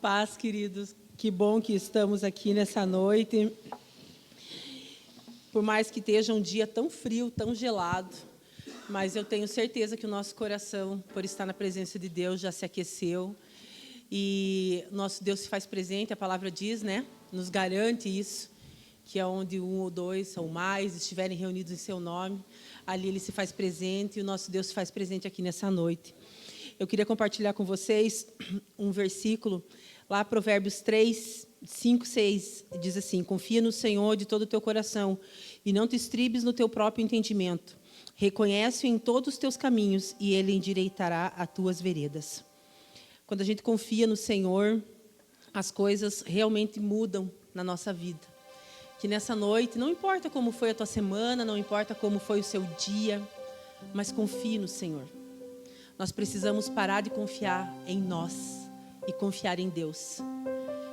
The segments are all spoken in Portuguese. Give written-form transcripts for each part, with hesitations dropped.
Paz, queridos. Que bom que estamos aqui nessa noite. Por mais que esteja um dia tão frio, tão gelado, mas eu tenho certeza que o nosso coração, por estar na presença de Deus, já se aqueceu. E nosso Deus se faz presente, a palavra diz, né? Nos garante isso, que é onde um ou dois ou mais estiverem reunidos em seu nome, ali Ele se faz presente e o nosso Deus se faz presente aqui nessa noite. Eu queria compartilhar com vocês um versículo, lá Provérbios 3, 5, 6, diz assim: confia no Senhor de todo o teu coração e não te estribes no teu próprio entendimento. Reconhece-o em todos os teus caminhos e Ele endireitará as tuas veredas. Quando a gente confia no Senhor, as coisas realmente mudam na nossa vida. Que nessa noite, não importa como foi a tua semana, não importa como foi o seu dia, mas confie no Senhor. Nós precisamos parar de confiar em nós e confiar em Deus.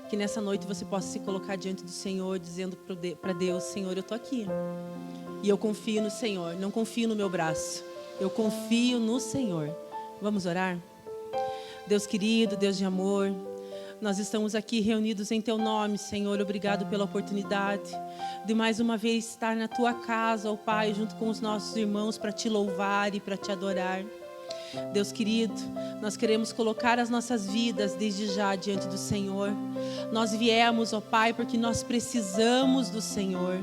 Que nessa noite você possa se colocar diante do Senhor, dizendo para Deus: Senhor, eu estou aqui. E eu confio no Senhor, não confio no meu braço. Eu confio no Senhor. Vamos orar? Deus querido, Deus de amor, nós estamos aqui reunidos em Teu nome, Senhor. Obrigado pela oportunidade de mais uma vez estar na Tua casa, ó Pai, junto com os nossos irmãos para Te louvar e para Te adorar. Deus querido, nós queremos colocar as nossas vidas desde já diante do Senhor. Nós viemos, ó Pai, porque nós precisamos do Senhor.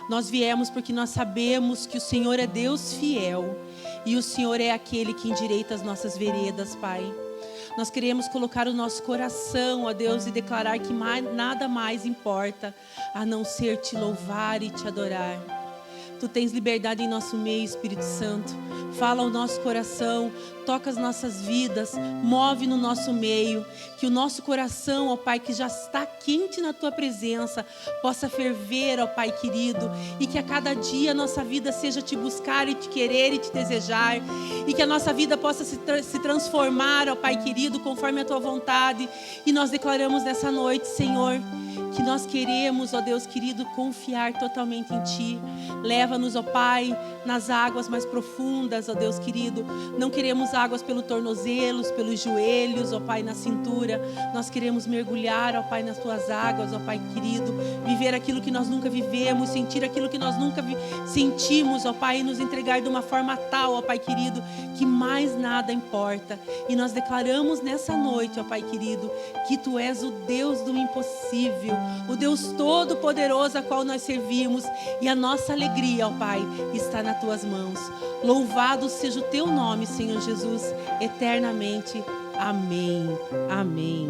Nós viemos porque nós sabemos que o Senhor é Deus fiel e o Senhor é aquele que endireita as nossas veredas, Pai. Nós queremos colocar o nosso coração, ó Deus, e declarar que nada mais importa a não ser Te louvar e Te adorar. Tu tens liberdade em nosso meio, Espírito Santo. Fala ao nosso coração, toca as nossas vidas, move no nosso meio. Que o nosso coração, ó Pai, que já está quente na Tua presença, possa ferver, ó Pai querido. E que a cada dia a nossa vida seja Te buscar e Te querer e Te desejar. E que a nossa vida possa se transformar, ó Pai querido, conforme a Tua vontade. E nós declaramos nessa noite, Senhor, que nós queremos, ó Deus querido, confiar totalmente em Ti. Leva-nos, ó Pai, nas águas mais profundas, ó Deus querido. Não queremos águas pelos tornozelos, pelos joelhos, ó Pai, na cintura. Nós queremos mergulhar, ó Pai, nas Tuas águas, ó Pai querido. Viver aquilo que nós nunca vivemos, sentir aquilo que nós nunca sentimos, ó Pai, e nos entregar de uma forma tal, ó Pai querido, que mais nada importa. E nós declaramos nessa noite, ó Pai querido, que Tu és o Deus do impossível, o Deus todo-poderoso a qual nós servimos, e a nossa alegria, ó Pai, está nas Tuas mãos. Louvado seja o Teu nome, Senhor Jesus, eternamente. Amém. Amém.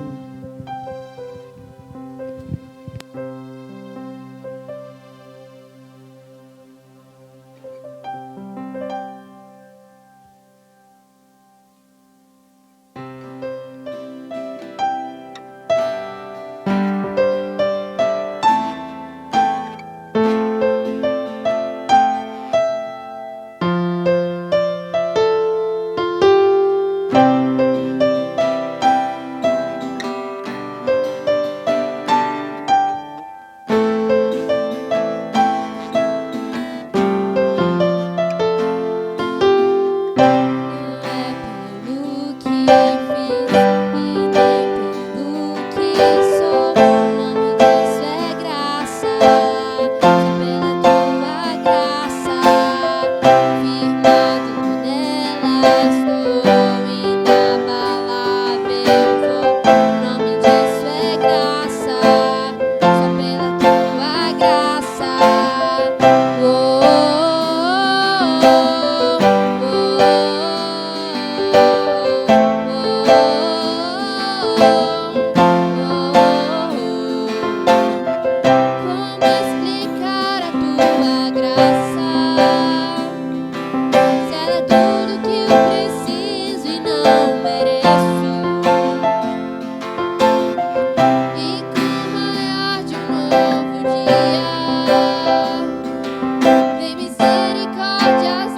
Tem misericórdias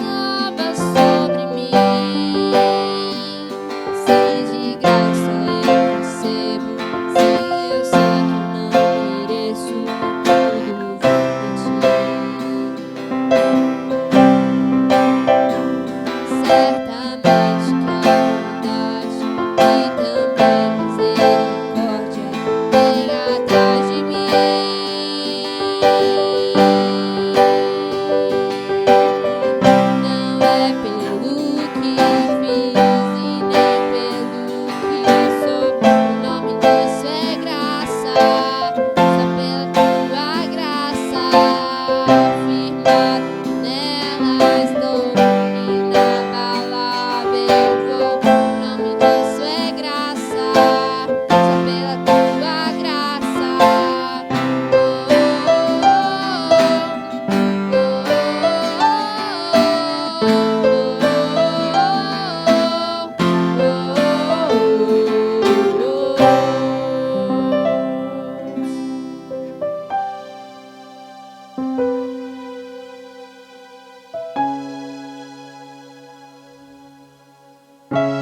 Posso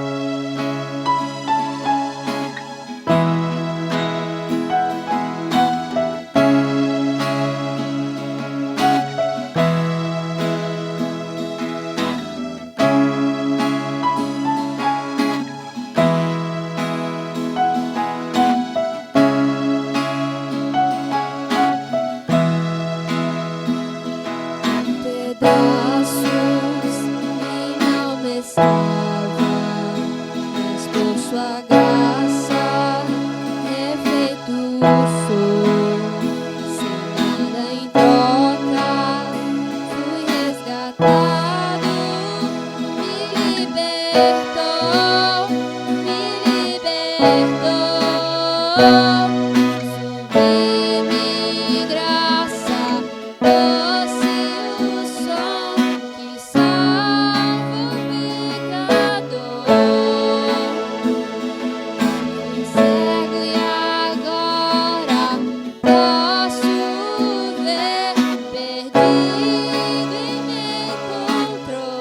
ver perdido e me encontrar.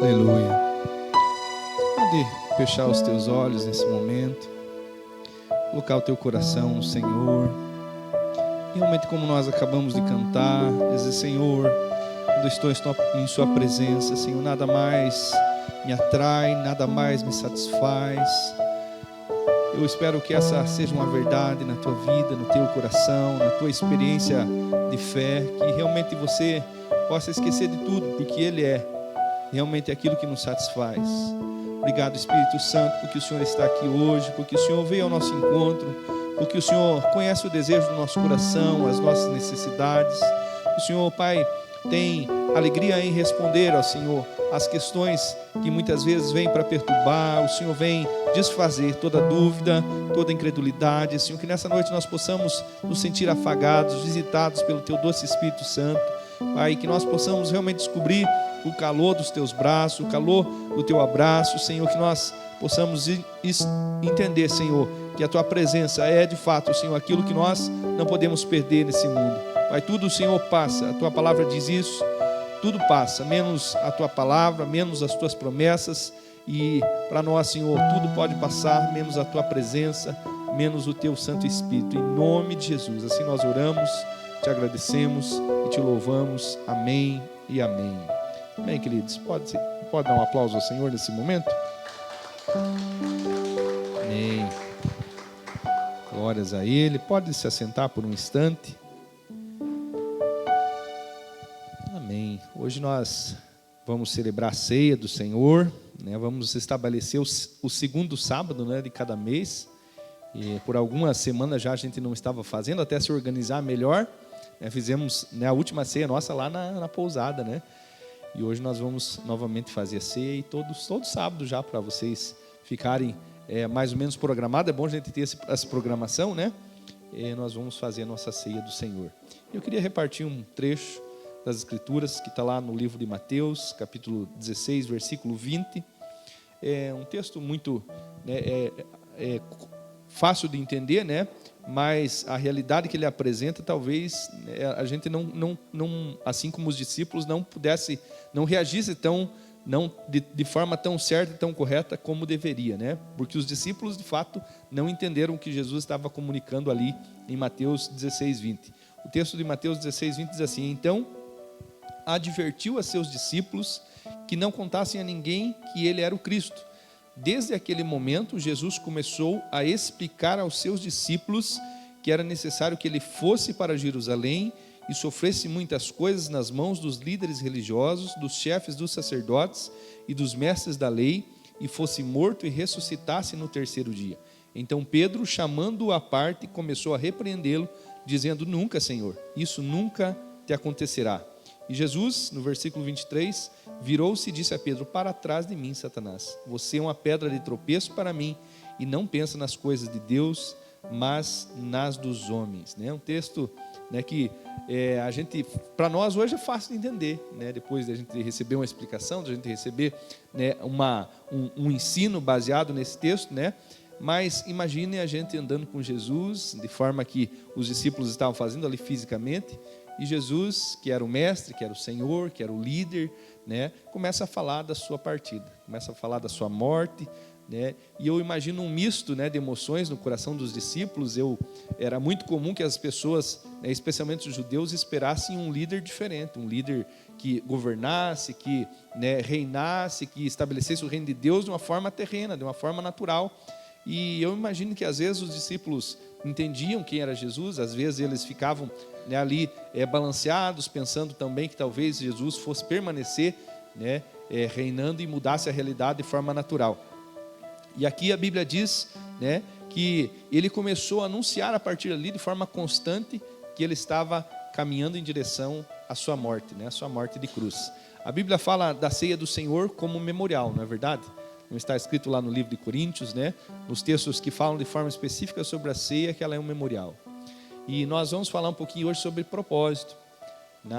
Aleluia. Pode fechar os teus olhos nesse momento, colocar o teu coração no Senhor. E realmente, como nós acabamos de cantar, dizer: Senhor, quando estou em sua presença, Senhor, nada mais me atrai, nada mais me satisfaz. Eu espero que essa seja uma verdade na tua vida, no teu coração, na tua experiência de fé, que realmente você possa esquecer de tudo, porque Ele é realmente aquilo que nos satisfaz. Obrigado, Espírito Santo, porque o Senhor está aqui hoje, porque o Senhor veio ao nosso encontro, porque o Senhor conhece o desejo do nosso coração, as nossas necessidades. O Senhor, Pai, tem alegria em responder ao Senhor as questões que muitas vezes vêm para perturbar. O Senhor vem desfazer toda dúvida, toda incredulidade. Senhor, que nessa noite nós possamos nos sentir afagados, visitados pelo Teu doce Espírito Santo. Pai, que nós possamos realmente descobrir o calor dos Teus braços, o calor do Teu abraço, Senhor, que nós possamos entender, Senhor, que a Tua presença é de fato, Senhor, aquilo que nós não podemos perder nesse mundo. Pai, tudo, Senhor, passa, a Tua palavra diz isso, tudo passa, menos a Tua palavra, menos as Tuas promessas, e para nós, Senhor, tudo pode passar, menos a Tua presença, menos o Teu Santo Espírito, em nome de Jesus. Assim nós oramos, te agradecemos e te louvamos. Amém e amém. Amém, queridos. Pode dar um aplauso ao Senhor nesse momento? Amém. Glórias a Ele. Pode se assentar por um instante. Amém. Hoje nós vamos celebrar a ceia do Senhor, né? Vamos estabelecer o segundo sábado, né, de cada mês. E por algumas semanas já a gente não estava fazendo, até se organizar melhor. Fizemos, né, a última ceia nossa lá na pousada, né? E hoje nós vamos novamente fazer a ceia, e todo sábado já, para vocês ficarem mais ou menos programados. É bom a gente ter essa programação, né? Nós vamos fazer a nossa ceia do Senhor. Eu queria repartir um trecho das Escrituras que está lá no livro de Mateus, capítulo 16, versículo 20. É um texto muito fácil de entender, né? Mas a realidade que ele apresenta, talvez a gente não assim como os discípulos, não reagisse de forma tão certa e tão correta como deveria, né? Porque os discípulos, de fato, não entenderam o que Jesus estava comunicando ali em Mateus 16, 20. O texto de Mateus 16, 20 diz assim: então advertiu a seus discípulos que não contassem a ninguém que ele era o Cristo. Desde aquele momento, Jesus começou a explicar aos seus discípulos que era necessário que ele fosse para Jerusalém e sofresse muitas coisas nas mãos dos líderes religiosos, dos chefes dos sacerdotes e dos mestres da lei, e fosse morto e ressuscitasse no terceiro dia. Então Pedro, chamando-o à parte, começou a repreendê-lo, dizendo: nunca, Senhor, isso nunca te acontecerá. E Jesus, no versículo 23, virou-se e disse a Pedro: para trás de mim, Satanás, você é uma pedra de tropeço para mim, e não pensa nas coisas de Deus, mas nas dos homens. Um texto, né, que a gente, para nós hoje é fácil de entender, né? Depois de a gente receber uma explicação, de a gente receber, né, um ensino baseado nesse texto, né? Mas imagine a gente andando com Jesus, de forma que os discípulos estavam fazendo ali fisicamente, e Jesus, que era o mestre, que era o Senhor, que era o líder, né, começa a falar da sua partida, começa a falar da sua morte, né? E eu imagino um misto, né, de emoções no coração dos discípulos. Era muito comum que as pessoas, né, especialmente os judeus, esperassem um líder diferente, um líder que governasse, que, né, reinasse, que estabelecesse o reino de Deus de uma forma terrena, de uma forma natural. E eu imagino que às vezes os discípulos entendiam quem era Jesus, às vezes eles ficavam, né, ali balanceados, pensando também que talvez Jesus fosse permanecer, né, reinando e mudasse a realidade de forma natural. E aqui a Bíblia diz, né, que ele começou a anunciar a partir ali de forma constante que ele estava caminhando em direção à sua morte, né, à sua morte de cruz. A Bíblia fala da ceia do Senhor como memorial, não é verdade? Não está escrito lá no livro de Coríntios, né? Nos textos que falam de forma específica sobre a ceia, que ela é um memorial. E nós vamos falar um pouquinho hoje sobre propósito.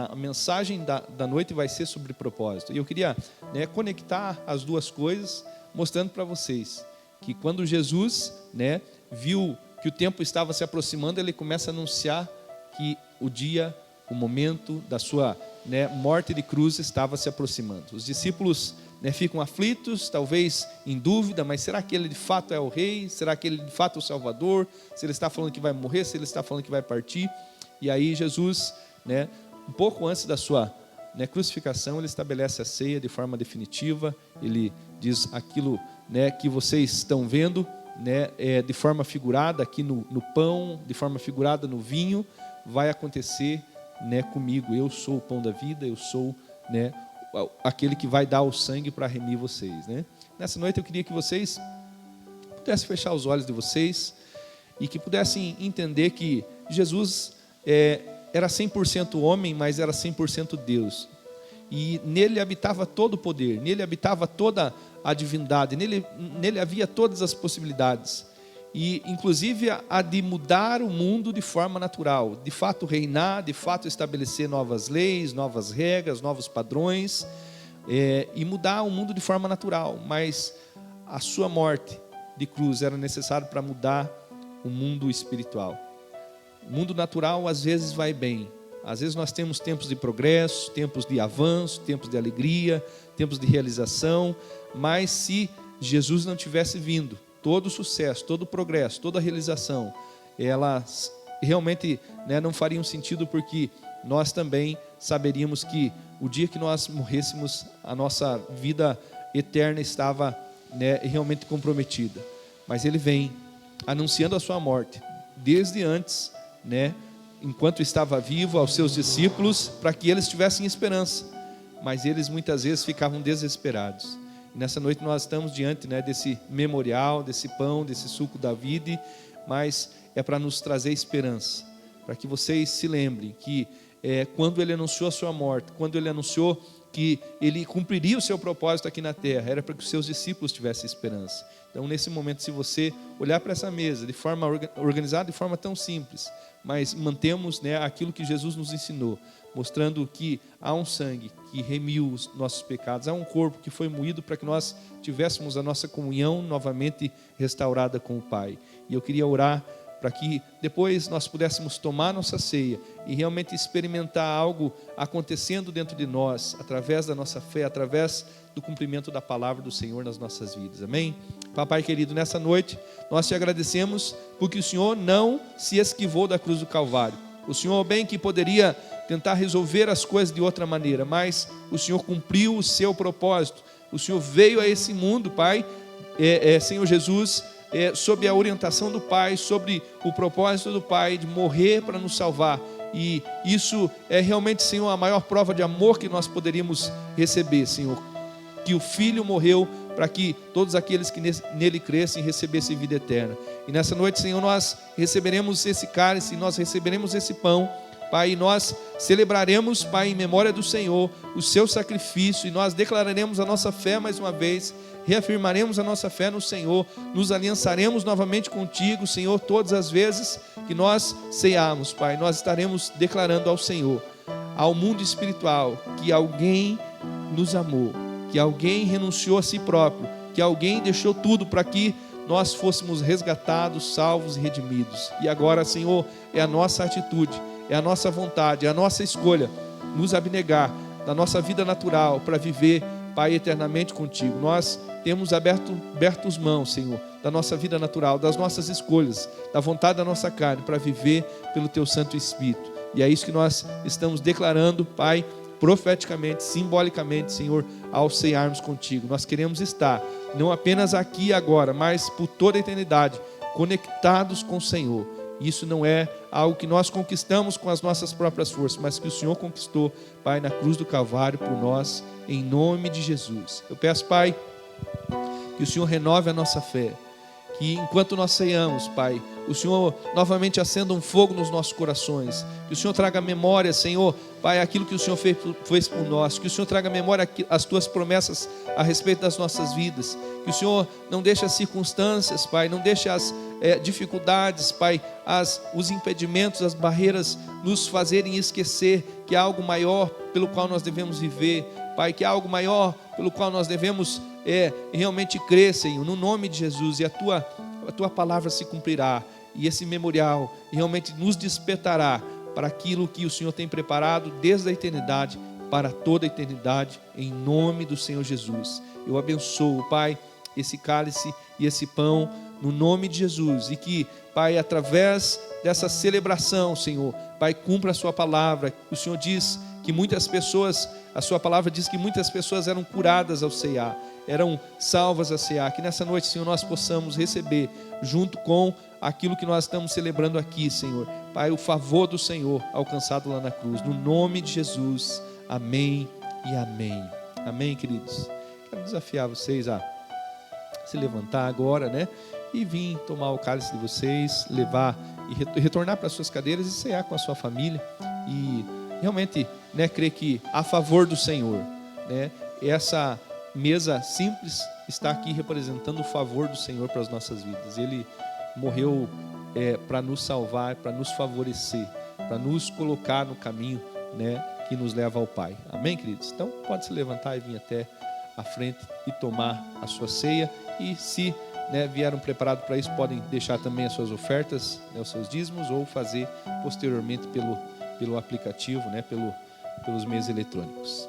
A mensagem da noite vai ser sobre propósito. E eu queria, né, conectar as duas coisas, mostrando para vocês que quando Jesus, né, viu que o tempo estava se aproximando, ele começa a anunciar que o dia, o momento da sua, né, morte de cruz estava se aproximando. Os discípulos, né, ficam aflitos, talvez em dúvida, mas será que ele de fato é o rei? Será que ele de fato é o Salvador? Se ele está falando que vai morrer, se ele está falando que vai partir? E aí Jesus, né, um pouco antes da sua, né, crucificação, ele estabelece a ceia de forma definitiva. Ele diz aquilo, né, que vocês estão vendo, né, de forma figurada aqui no pão, de forma figurada no vinho, vai acontecer, né, comigo. Eu sou o pão da vida, eu sou, né, aquele que vai dar o sangue para remir vocês, né? Nessa noite eu queria que vocês pudessem fechar os olhos de vocês e que pudessem entender que Jesus era 100% homem, mas era 100% Deus. E nele habitava todo o poder, nele habitava toda a divindade, nele havia todas as possibilidades. E inclusive a de mudar o mundo de forma natural, de fato reinar, de fato estabelecer novas leis, novas regras, novos padrões, e mudar o mundo de forma natural. Mas a sua morte de cruz era necessária para mudar o mundo espiritual. O mundo natural às vezes vai bem, às vezes nós temos tempos de progresso, tempos de avanço, tempos de alegria, tempos de realização, mas se Jesus não tivesse vindo, todo o sucesso, todo o progresso, toda a realização, elas realmente, né, não fariam sentido, porque nós também saberíamos que o dia que nós morrêssemos, a nossa vida eterna estava, né, realmente comprometida. Mas ele vem anunciando a sua morte desde antes, né, enquanto estava vivo, aos seus discípulos, para que eles tivessem esperança. Mas eles muitas vezes ficavam desesperados. Nessa noite nós estamos diante, né, desse memorial, desse pão, desse suco da vida, mas é para nos trazer esperança, para que vocês se lembrem que quando ele anunciou a sua morte, quando ele anunciou que ele cumpriria o seu propósito aqui na terra, era para que os seus discípulos tivessem esperança. Então, nesse momento, se você olhar para essa mesa de forma organizada, de forma tão simples, mas mantemos, né, aquilo que Jesus nos ensinou, mostrando que há um sangue que remiu os nossos pecados, há um corpo que foi moído para que nós tivéssemos a nossa comunhão novamente restaurada com o Pai. E eu queria orar para que depois nós pudéssemos tomar nossa ceia e realmente experimentar algo acontecendo dentro de nós, através da nossa fé, através do cumprimento da palavra do Senhor nas nossas vidas. Amém? Papai querido, nessa noite nós te agradecemos porque o Senhor não se esquivou da cruz do Calvário. O Senhor bem que poderia tentar resolver as coisas de outra maneira, mas o Senhor cumpriu o seu propósito. O Senhor veio a esse mundo, Pai, Senhor Jesus, sob a orientação do Pai, sobre o propósito do Pai de morrer para nos salvar. E isso é realmente, Senhor, a maior prova de amor que nós poderíamos receber, Senhor, que o Filho morreu para que todos aqueles que nele crescem recebessem vida eterna. E nessa noite, Senhor, nós receberemos esse cálice, nós receberemos esse pão, Pai, e nós celebraremos, Pai, em memória do Senhor, o seu sacrifício, e nós declararemos a nossa fé mais uma vez, reafirmaremos a nossa fé no Senhor, nos aliançaremos novamente contigo, Senhor, todas as vezes que nós cearmos, Pai, nós estaremos declarando ao Senhor, ao mundo espiritual, que alguém nos amou, que alguém renunciou a si próprio, que alguém deixou tudo para que nós fôssemos resgatados, salvos e redimidos. E agora, Senhor, é a nossa atitude, é a nossa vontade, é a nossa escolha, nos abnegar da nossa vida natural para viver, Pai, eternamente contigo. Nós temos aberto as mãos, Senhor, da nossa vida natural, das nossas escolhas, da vontade da nossa carne, para viver pelo Teu Santo Espírito. E é isso que nós estamos declarando, Pai, profeticamente, simbolicamente, Senhor, ao cearmos contigo. Nós queremos estar, não apenas aqui e agora, mas por toda a eternidade, conectados com o Senhor. Isso não é algo que nós conquistamos com as nossas próprias forças, mas que o Senhor conquistou, Pai, na cruz do Calvário por nós, em nome de Jesus. Eu peço, Pai, que o Senhor renove a nossa fé, que enquanto nós ceamos, Pai, o Senhor novamente acenda um fogo nos nossos corações, que o Senhor traga memória, Senhor, Pai, aquilo que o Senhor fez por nós, que o Senhor traga memória as Tuas promessas a respeito das nossas vidas, que o Senhor não deixe as circunstâncias, Pai, não deixe as dificuldades, Pai, os impedimentos, as barreiras nos fazerem esquecer que há algo maior pelo qual nós devemos viver, Pai, que há algo maior pelo qual nós devemos realmente crer, Senhor, no nome de Jesus, e a Tua palavra se cumprirá, e esse memorial realmente nos despertará para aquilo que o Senhor tem preparado desde a eternidade para toda a eternidade, em nome do Senhor Jesus. Eu abençoo, Pai, esse cálice e esse pão, no nome de Jesus, e que, Pai, através dessa celebração, Senhor, Pai, cumpra a sua palavra. O Senhor diz que muitas pessoas, a sua palavra diz que muitas pessoas eram curadas ao ceiar, eram salvas a cear. Que nessa noite, Senhor, nós possamos receber, junto com aquilo que nós estamos celebrando aqui, Senhor, Pai, o favor do Senhor alcançado lá na cruz, no nome de Jesus, amém e amém. Amém, queridos. Quero desafiar vocês a se levantar agora, né, e vir tomar o cálice de vocês, levar e retornar para suas cadeiras e cear com a sua família, e realmente, né, crer que a favor do Senhor, né, essa mesa simples está aqui representando o favor do Senhor para as nossas vidas. Ele morreu para nos salvar, para nos favorecer, para nos colocar no caminho, né, que nos leva ao Pai. Amém, queridos? Então pode se levantar e vir até a frente e tomar a sua ceia. E se, né, vieram preparados para isso, podem deixar também as suas ofertas, né, os seus dízimos, ou fazer posteriormente pelo aplicativo, né, pelos meios eletrônicos.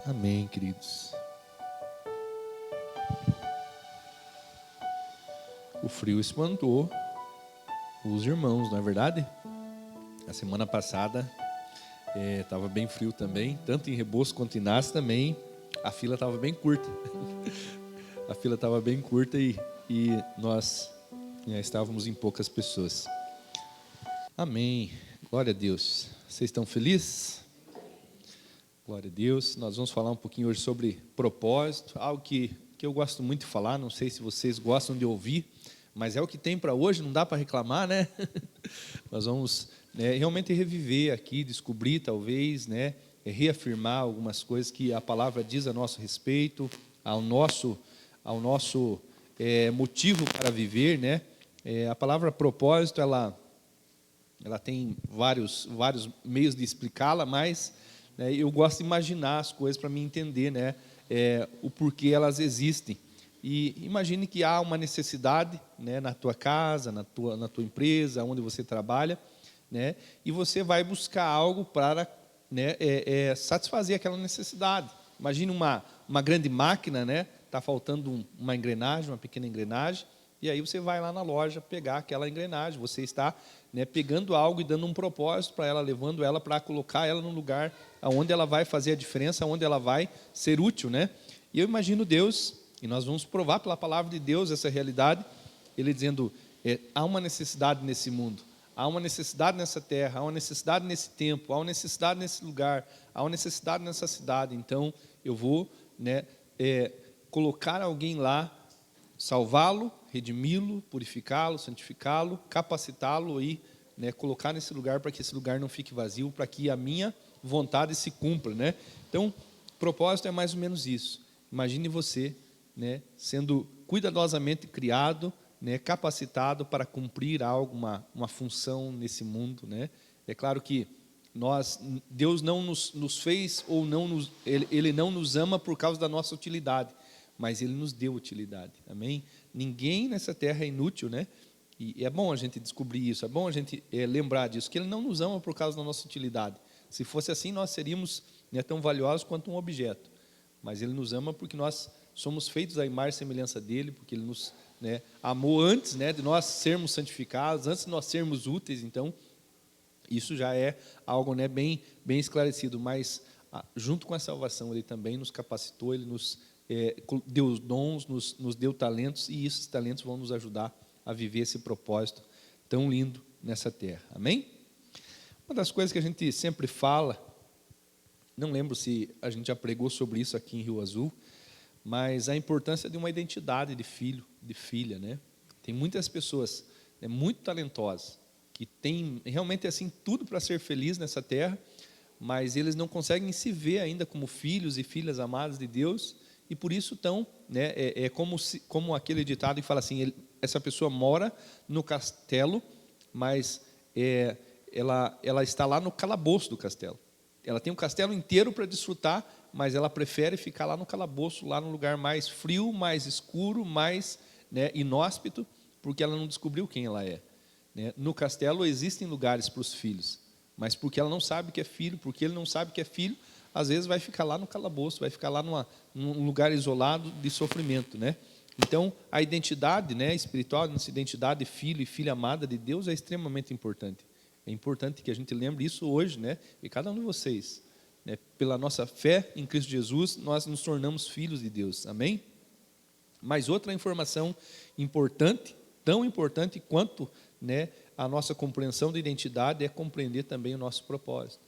Amém, queridos. O frio espantou os irmãos, não é verdade? A semana passada estava bem frio também, tanto em Rebouças quanto em Inácio também. A fila estava bem curta. A fila estava bem curta e nós estávamos em poucas pessoas. Amém. Glória a Deus. Vocês estão felizes? Glória a Deus. Nós vamos falar um pouquinho hoje sobre propósito, algo que eu gosto muito de falar, não sei se vocês gostam de ouvir, mas é o que tem para hoje, não dá para reclamar, né? Nós vamos, né, realmente reviver aqui, descobrir talvez, né, reafirmar algumas coisas que a palavra diz a nosso respeito, ao nosso motivo para viver, né? A palavra propósito, ela tem vários meios de explicá-la, mas eu gosto de imaginar as coisas para me entender, né, o porquê elas existem. E imagine que há uma necessidade, né, na tua casa, na tua empresa, onde você trabalha, né, e você vai buscar algo para, né, satisfazer aquela necessidade. Imagine uma grande máquina, né, está faltando uma engrenagem, uma pequena engrenagem, e aí você vai lá na loja pegar aquela engrenagem. Você está, né, pegando algo e dando um propósito para ela, levando ela para colocar ela no lugar onde ela vai fazer a diferença, onde ela vai ser útil, né? E eu imagino Deus, e nós vamos provar pela palavra de Deus essa realidade, Ele dizendo, há uma necessidade nesse mundo, há uma necessidade nessa terra, há uma necessidade nesse tempo, há uma necessidade nesse lugar, há uma necessidade nessa cidade. Então eu vou, né, colocar alguém lá, salvá-lo, redimi-lo, purificá-lo, santificá-lo, capacitá-lo e, né, colocar nesse lugar para que esse lugar não fique vazio, para que a minha vontade se cumpra, né? Então, propósito é mais ou menos isso. Imagine você, né, sendo cuidadosamente criado, né, capacitado para cumprir algo, uma função nesse mundo, né? É claro que Deus não nos fez, ou não Ele não nos ama por causa da nossa utilidade, mas Ele nos deu utilidade, amém? Ninguém nessa terra é inútil, né? E é bom a gente descobrir isso, é bom a gente lembrar disso, que Ele não nos ama por causa da nossa utilidade. Se fosse assim, nós seríamos, né, tão valiosos quanto um objeto, mas Ele nos ama porque nós somos feitos à imagem e semelhança dEle, porque Ele nos, né, amou antes, né, de nós sermos santificados, antes de nós sermos úteis. Então, isso já é algo, né, bem esclarecido, mas junto com a salvação Ele também nos capacitou, Ele nos deu os dons, nos deu talentos, e esses talentos vão nos ajudar a viver esse propósito tão lindo nessa terra, amém? Uma das coisas que a gente sempre fala, não lembro se a gente já pregou sobre isso aqui em Rio Azul, mas a importância de uma identidade de filho, de filha, né? Tem muitas pessoas, né, muito talentosas, que têm realmente assim tudo para ser feliz nessa terra, mas eles não conseguem se ver ainda como filhos e filhas amadas de Deus, e por isso estão, né, como aquele ditado que fala assim, essa pessoa mora no castelo, mas ela está lá no calabouço do castelo. Ela tem um castelo inteiro para desfrutar, mas ela prefere ficar lá no calabouço, lá no lugar mais frio, mais escuro, mais, né, inóspito, porque ela não descobriu quem ela é, né? No castelo existem lugares para os filhos, mas porque ela não sabe que é filho, porque ele não sabe que é filho, às vezes vai ficar lá no calabouço, vai ficar lá num lugar isolado de sofrimento, né? Então, a identidade, né, espiritual, nossa identidade de filho e filha amada de Deus é extremamente importante. É importante que a gente lembre isso hoje, né? E cada um de vocês, né, pela nossa fé em Cristo Jesus, nós nos tornamos filhos de Deus, amém? Mas outra informação importante, tão importante quanto, né, a nossa compreensão da identidade, é compreender também o nosso propósito.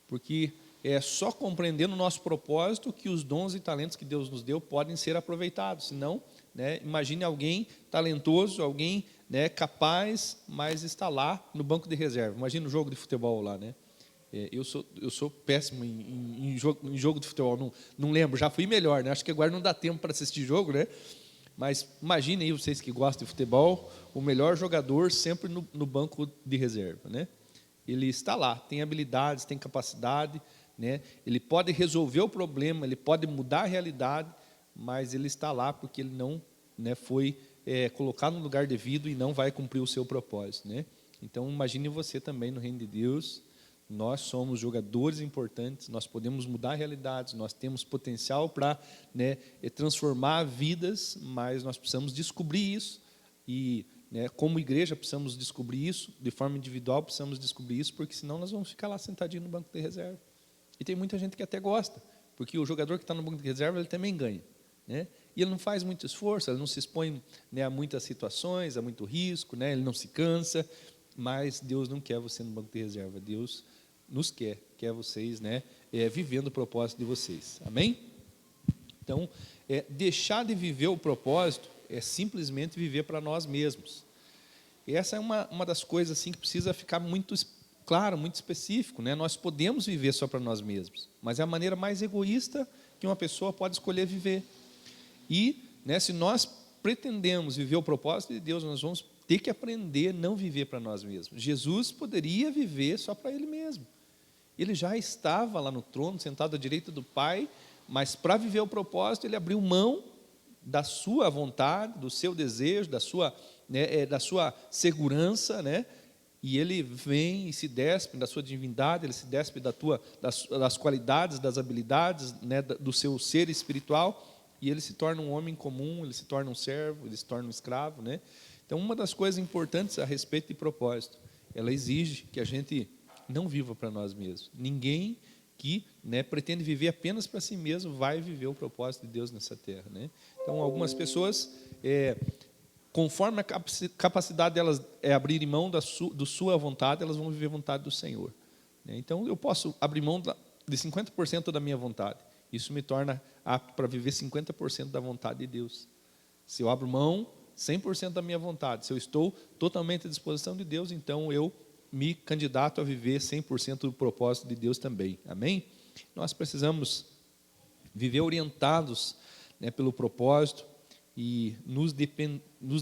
Porque é só compreendendo o nosso propósito que os dons e talentos que Deus nos deu podem ser aproveitados. Senão, né, imagine alguém talentoso, alguém, né, capaz, mas está lá no banco de reserva. Imagina um jogo de futebol lá, né? Eu sou péssimo em jogo de futebol, não lembro, já fui melhor, né? Acho que agora não dá tempo para assistir jogo, né? Mas imagine aí, vocês que gostam de futebol, o melhor jogador sempre no banco de reserva, né? Ele está lá, tem habilidades, tem capacidade, né? Ele pode resolver o problema, ele pode mudar a realidade, mas ele está lá porque ele não, né, foi colocado no lugar devido e não vai cumprir o seu propósito, né? Então, imagine você também no reino de Deus. Nós somos jogadores importantes, nós podemos mudar realidades, nós temos potencial para, né, transformar vidas, mas nós precisamos descobrir isso e, né, como igreja precisamos descobrir isso, de forma individual precisamos descobrir isso, porque senão nós vamos ficar lá sentadinho no banco de reserva. E tem muita gente que até gosta, porque o jogador que está no banco de reserva, ele também ganha, né? E ele não faz muito esforço, ele não se expõe, né, a muitas situações, a muito risco, né? Ele não se cansa, mas Deus não quer você no banco de reserva. Deus nos quer vocês, né, vivendo o propósito de vocês, amém? Então, deixar de viver o propósito é simplesmente viver para nós mesmos. E essa é uma das coisas assim que precisa ficar muito claro, muito específico, né? Nós podemos viver só para nós mesmos, mas é a maneira mais egoísta que uma pessoa pode escolher viver. E, né, se nós pretendemos viver o propósito de Deus, nós vamos ter que aprender a não viver para nós mesmos. Jesus poderia viver só para Ele mesmo. Ele já estava lá no trono, sentado à direita do Pai, mas para viver o propósito, Ele abriu mão da sua vontade, do seu desejo, da sua segurança, né? E Ele vem e se despe da sua divindade, Ele se despe das qualidades, das habilidades, né, do seu ser espiritual, e Ele se torna um homem comum, Ele se torna um servo, Ele se torna um escravo, né? Então, uma das coisas importantes a respeito de propósito, ela exige que a gente não viva para nós mesmos. Ninguém que, né, pretende viver apenas para si mesmo vai viver o propósito de Deus nessa terra, né? Então, algumas pessoas, conforme a capacidade delas abrirem mão da sua vontade, elas vão viver a vontade do Senhor, né? Então, eu posso abrir mão de 50% da minha vontade. Isso me torna apto para viver 50% da vontade de Deus. Se eu abro mão 100% da minha vontade, se eu estou totalmente à disposição de Deus, então eu me candidato a viver 100% do propósito de Deus também, amém? Nós precisamos viver orientados, né, pelo propósito, e nos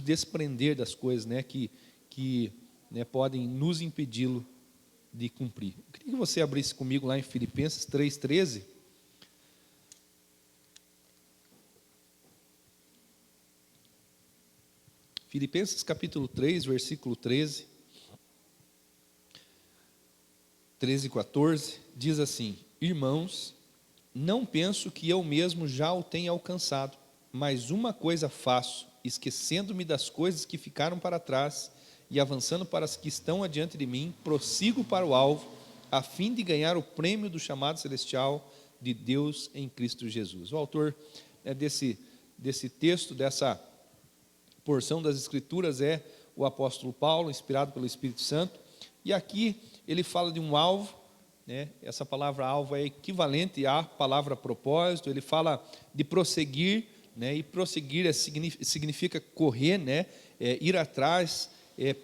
desprender das coisas, né, que né, podem nos impedi-lo de cumprir. Eu queria que você abrisse comigo lá em Filipenses 3,13. Filipenses capítulo 3, versículo 13 e 14, diz assim: irmãos, não penso que eu mesmo já o tenha alcançado, mas uma coisa faço, esquecendo-me das coisas que ficaram para trás e avançando para as que estão adiante de mim, prossigo para o alvo, a fim de ganhar o prêmio do chamado celestial de Deus em Cristo Jesus. O autor desse texto, dessa porção das Escrituras, é o apóstolo Paulo, inspirado pelo Espírito Santo, e aqui ele fala de um alvo, né? Essa palavra alvo é equivalente à palavra propósito. Ele fala de prosseguir, né? E prosseguir significa correr, né? Ir atrás,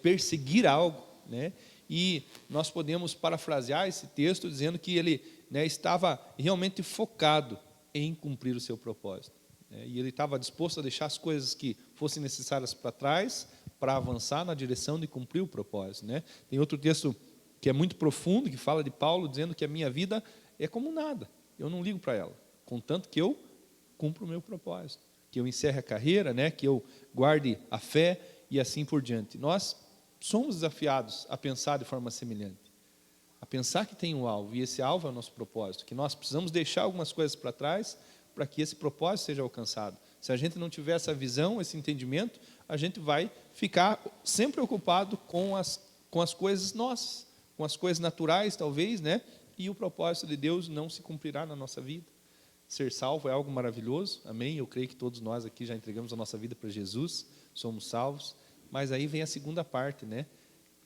perseguir algo, né? E nós podemos parafrasear esse texto dizendo que ele, né, estava realmente focado em cumprir o seu propósito, né? E ele estava disposto a deixar as coisas que fossem necessárias para trás, para avançar na direção de cumprir o propósito, né? Tem outro texto que é muito profundo, que fala de Paulo, dizendo que a minha vida é como nada, eu não ligo para ela, contanto que eu cumpro o meu propósito, que eu encerre a carreira, né, que eu guarde a fé e assim por diante. Nós somos desafiados a pensar de forma semelhante, a pensar que tem um alvo, e esse alvo é o nosso propósito, que nós precisamos deixar algumas coisas para trás, para que esse propósito seja alcançado. Se a gente não tiver essa visão, esse entendimento, a gente vai ficar sempre ocupado com as coisas nossas, com as coisas naturais, talvez, né? E o propósito de Deus não se cumprirá na nossa vida. Ser salvo é algo maravilhoso, amém? Eu creio que todos nós aqui já entregamos a nossa vida para Jesus, somos salvos, mas aí vem a segunda parte, né?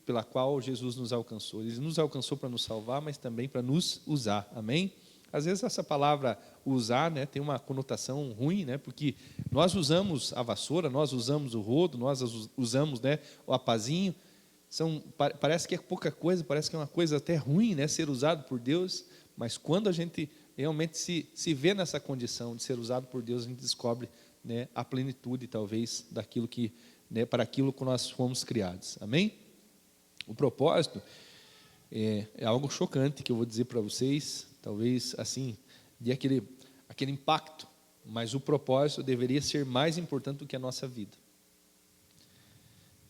Pela qual Jesus nos alcançou. Ele nos alcançou para nos salvar, mas também para nos usar, amém? Às vezes essa palavra usar, né, tem uma conotação ruim, né? Porque nós usamos a vassoura, nós usamos o rodo, nós usamos, né, o apazinho. Parece que é pouca coisa, parece que é uma coisa até ruim, né, ser usado por Deus, mas quando a gente realmente se vê nessa condição de ser usado por Deus, a gente descobre, né, a plenitude, talvez, daquilo que, né, para aquilo que nós fomos criados, amém? O propósito é algo chocante que eu vou dizer para vocês, talvez assim, de aquele impacto, mas o propósito deveria ser mais importante do que a nossa vida.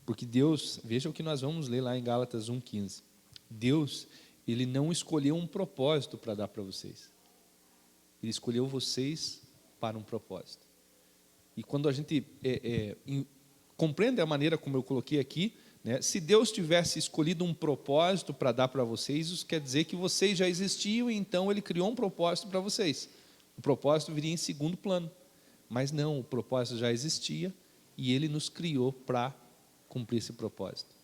Porque Deus, veja o que nós vamos ler lá em Gálatas 1,15. Deus, Ele não escolheu um propósito para dar para vocês. Ele escolheu vocês para um propósito. E quando a gente compreende a maneira como eu coloquei aqui, né, se Deus tivesse escolhido um propósito para dar para vocês, isso quer dizer que vocês já existiam e então Ele criou um propósito para vocês. O propósito viria em segundo plano. Mas não, o propósito já existia e Ele nos criou para cumprir esse propósito.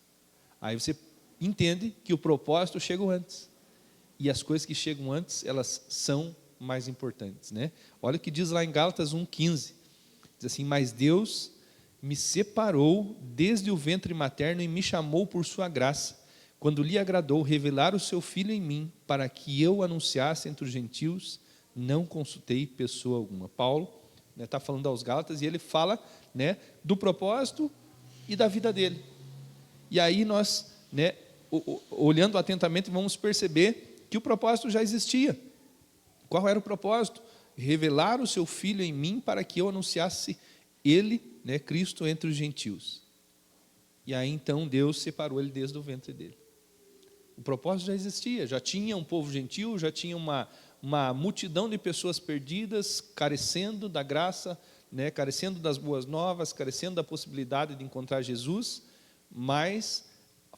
Aí você entende que o propósito chegou antes. E as coisas que chegam antes, elas são mais importantes, né? Olha o que diz lá em Gálatas 1,15. Diz assim: mas Deus me separou desde o ventre materno e me chamou por sua graça, quando lhe agradou revelar o seu Filho em mim, para que eu anunciasse entre os gentios, não consultei pessoa alguma. Paulo está falando aos Gálatas e ele fala, né, do propósito e da vida dele. E aí nós, né, olhando atentamente, vamos perceber que o propósito já existia. Qual era o propósito? Revelar o seu Filho em mim para que eu anunciasse ele, né, Cristo, entre os gentios. E aí então Deus separou ele desde o ventre dele. O propósito já existia, já tinha um povo gentil, já tinha uma multidão de pessoas perdidas, carecendo da graça, né, carecendo das boas novas, carecendo da possibilidade de encontrar Jesus, mas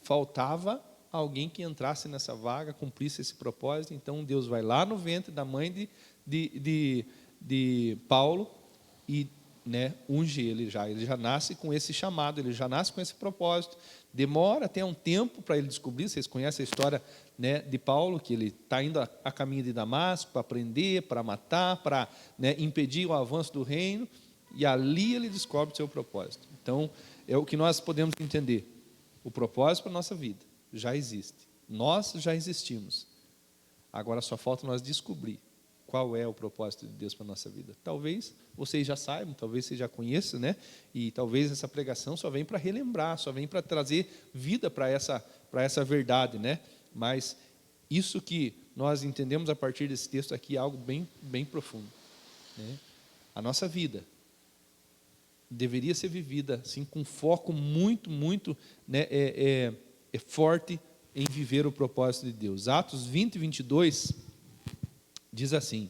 faltava alguém que entrasse nessa vaga, cumprisse esse propósito. Então Deus vai lá no ventre da mãe de Paulo e, né, unge ele já nasce com esse chamado, ele já nasce com esse propósito. Demora até um tempo para ele descobrir. Vocês conhecem a história, né, de Paulo, que ele está indo a caminho de Damasco para prender, para matar, para, né, impedir o avanço do reino, e ali ele descobre o seu propósito. Então é o que nós podemos entender: o propósito para a nossa vida já existe, nós já existimos, agora só falta nós descobrir qual é o propósito de Deus para a nossa vida. Talvez vocês já saibam, talvez vocês já conheçam, né? E talvez essa pregação só vem para relembrar, só vem para trazer vida para essa verdade, né? Mas isso que nós entendemos a partir desse texto aqui é algo bem, bem profundo, né? A nossa vida deveria ser vivida assim, com foco muito, muito, né, forte em viver o propósito de Deus. Atos 20, 22 diz assim: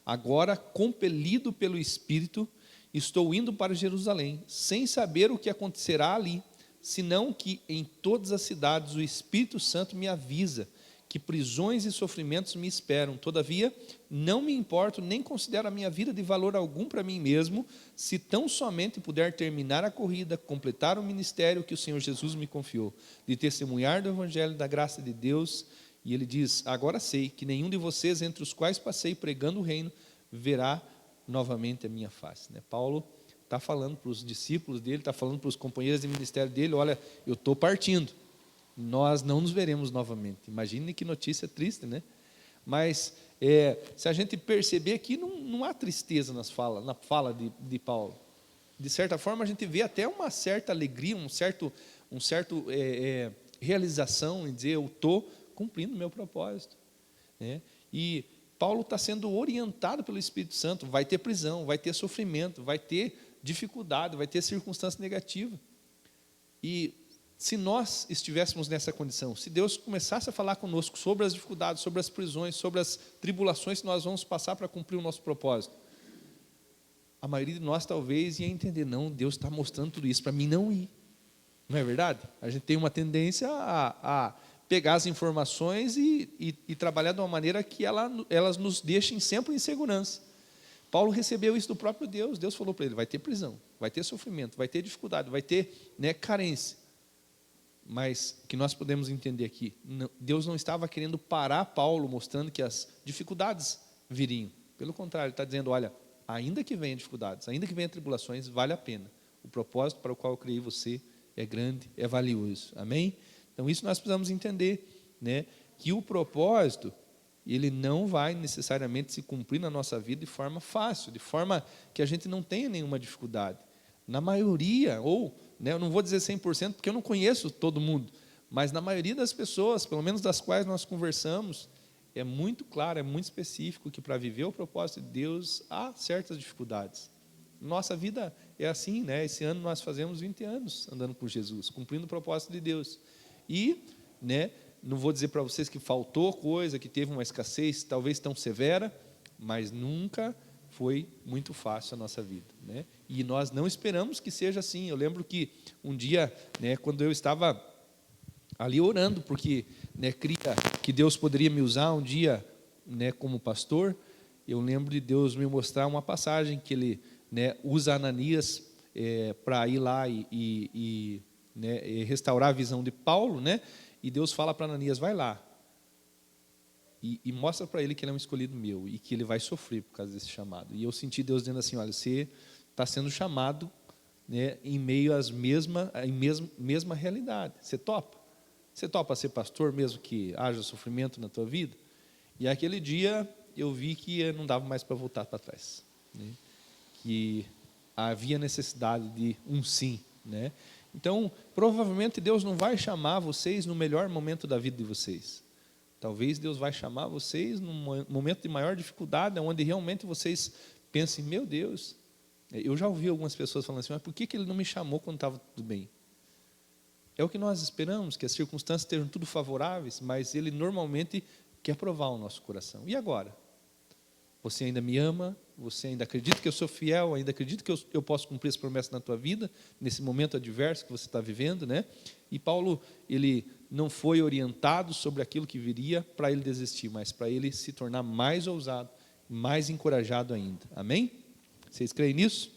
agora, compelido pelo Espírito, estou indo para Jerusalém, sem saber o que acontecerá ali, senão que em todas as cidades o Espírito Santo me avisa que prisões e sofrimentos me esperam. Todavia, não me importo, nem considero a minha vida de valor algum para mim mesmo, se tão somente puder terminar a corrida, completar o ministério que o Senhor Jesus me confiou, de testemunhar do Evangelho da graça de Deus. E ele diz: agora sei que nenhum de vocês, entre os quais passei pregando o reino, verá novamente a minha face. Paulo está falando para os discípulos dele, está falando para os companheiros de ministério dele: olha, eu estou partindo, nós não nos veremos novamente. Imagine que notícia triste, né? Mas se a gente perceber aqui, não há tristeza na fala de Paulo. De certa forma, a gente vê até uma certa alegria, um certo realização em dizer: eu estou cumprindo o meu propósito, né? E Paulo está sendo orientado pelo Espírito Santo. Vai ter prisão, vai ter sofrimento, vai ter dificuldade, vai ter circunstância negativa. E se nós estivéssemos nessa condição, se Deus começasse a falar conosco sobre as dificuldades, sobre as prisões, sobre as tribulações que nós vamos passar para cumprir o nosso propósito, a maioria de nós talvez ia entender: não, Deus está mostrando tudo isso para mim não ir. Não é verdade? A gente tem uma tendência a pegar as informações e trabalhar de uma maneira que elas nos deixem sempre em segurança. Paulo recebeu isso do próprio Deus. Deus falou para ele: vai ter prisão, vai ter sofrimento, vai ter dificuldade, vai ter, né, carência. Mas o que nós podemos entender aqui, Deus não estava querendo parar Paulo, mostrando que as dificuldades viriam. Pelo contrário, ele está dizendo: olha, ainda que venham dificuldades, ainda que venham tribulações, vale a pena. O propósito para o qual eu criei você é grande, é valioso. Amém? Então isso nós precisamos entender, né? Que o propósito, ele não vai necessariamente se cumprir na nossa vida de forma fácil, de forma que a gente não tenha nenhuma dificuldade. Na maioria, ou, né, eu não vou dizer 100%, porque eu não conheço todo mundo, mas na maioria das pessoas, pelo menos das quais nós conversamos, é muito claro, é muito específico que para viver o propósito de Deus há certas dificuldades. Nossa vida é assim, né? Esse ano nós fazemos 20 anos andando com Jesus, cumprindo o propósito de Deus. E, né, não vou dizer para vocês que faltou coisa, que teve uma escassez talvez tão severa, mas nunca foi muito fácil a nossa vida, né? E nós não esperamos que seja assim. Eu lembro que um dia, né, quando eu estava ali orando, porque, né, cria que Deus poderia me usar um dia, né, como pastor, eu lembro de Deus me mostrar uma passagem que ele, né, usa Ananias para ir lá né, restaurar a visão de Paulo, né? E Deus fala para Ananias: vai lá e mostra para ele que ele é um escolhido meu e que ele vai sofrer por causa desse chamado. E eu senti Deus dizendo assim: olha, você está sendo chamado, né, em meio às mesma realidade. Você topa? Você topa ser pastor mesmo que haja sofrimento na tua vida? E aquele dia eu vi que não dava mais para voltar para trás, né? Que havia necessidade de um sim, né? Então, provavelmente Deus não vai chamar vocês no melhor momento da vida de vocês. Talvez Deus vai chamar vocês num momento de maior dificuldade, onde realmente vocês pensem: meu Deus, eu já ouvi algumas pessoas falando assim: mas por que Ele não me chamou quando estava tudo bem? É o que nós esperamos, que as circunstâncias estejam tudo favoráveis, mas Ele normalmente quer provar o nosso coração. E agora? Você ainda me ama? Você ainda acredita que eu sou fiel? Ainda acredita que eu posso cumprir as promessas na tua vida, nesse momento adverso que você está vivendo, né? E Paulo, ele não foi orientado sobre aquilo que viria para ele desistir, mas para ele se tornar mais ousado, mais encorajado ainda. Amém? Vocês creem nisso?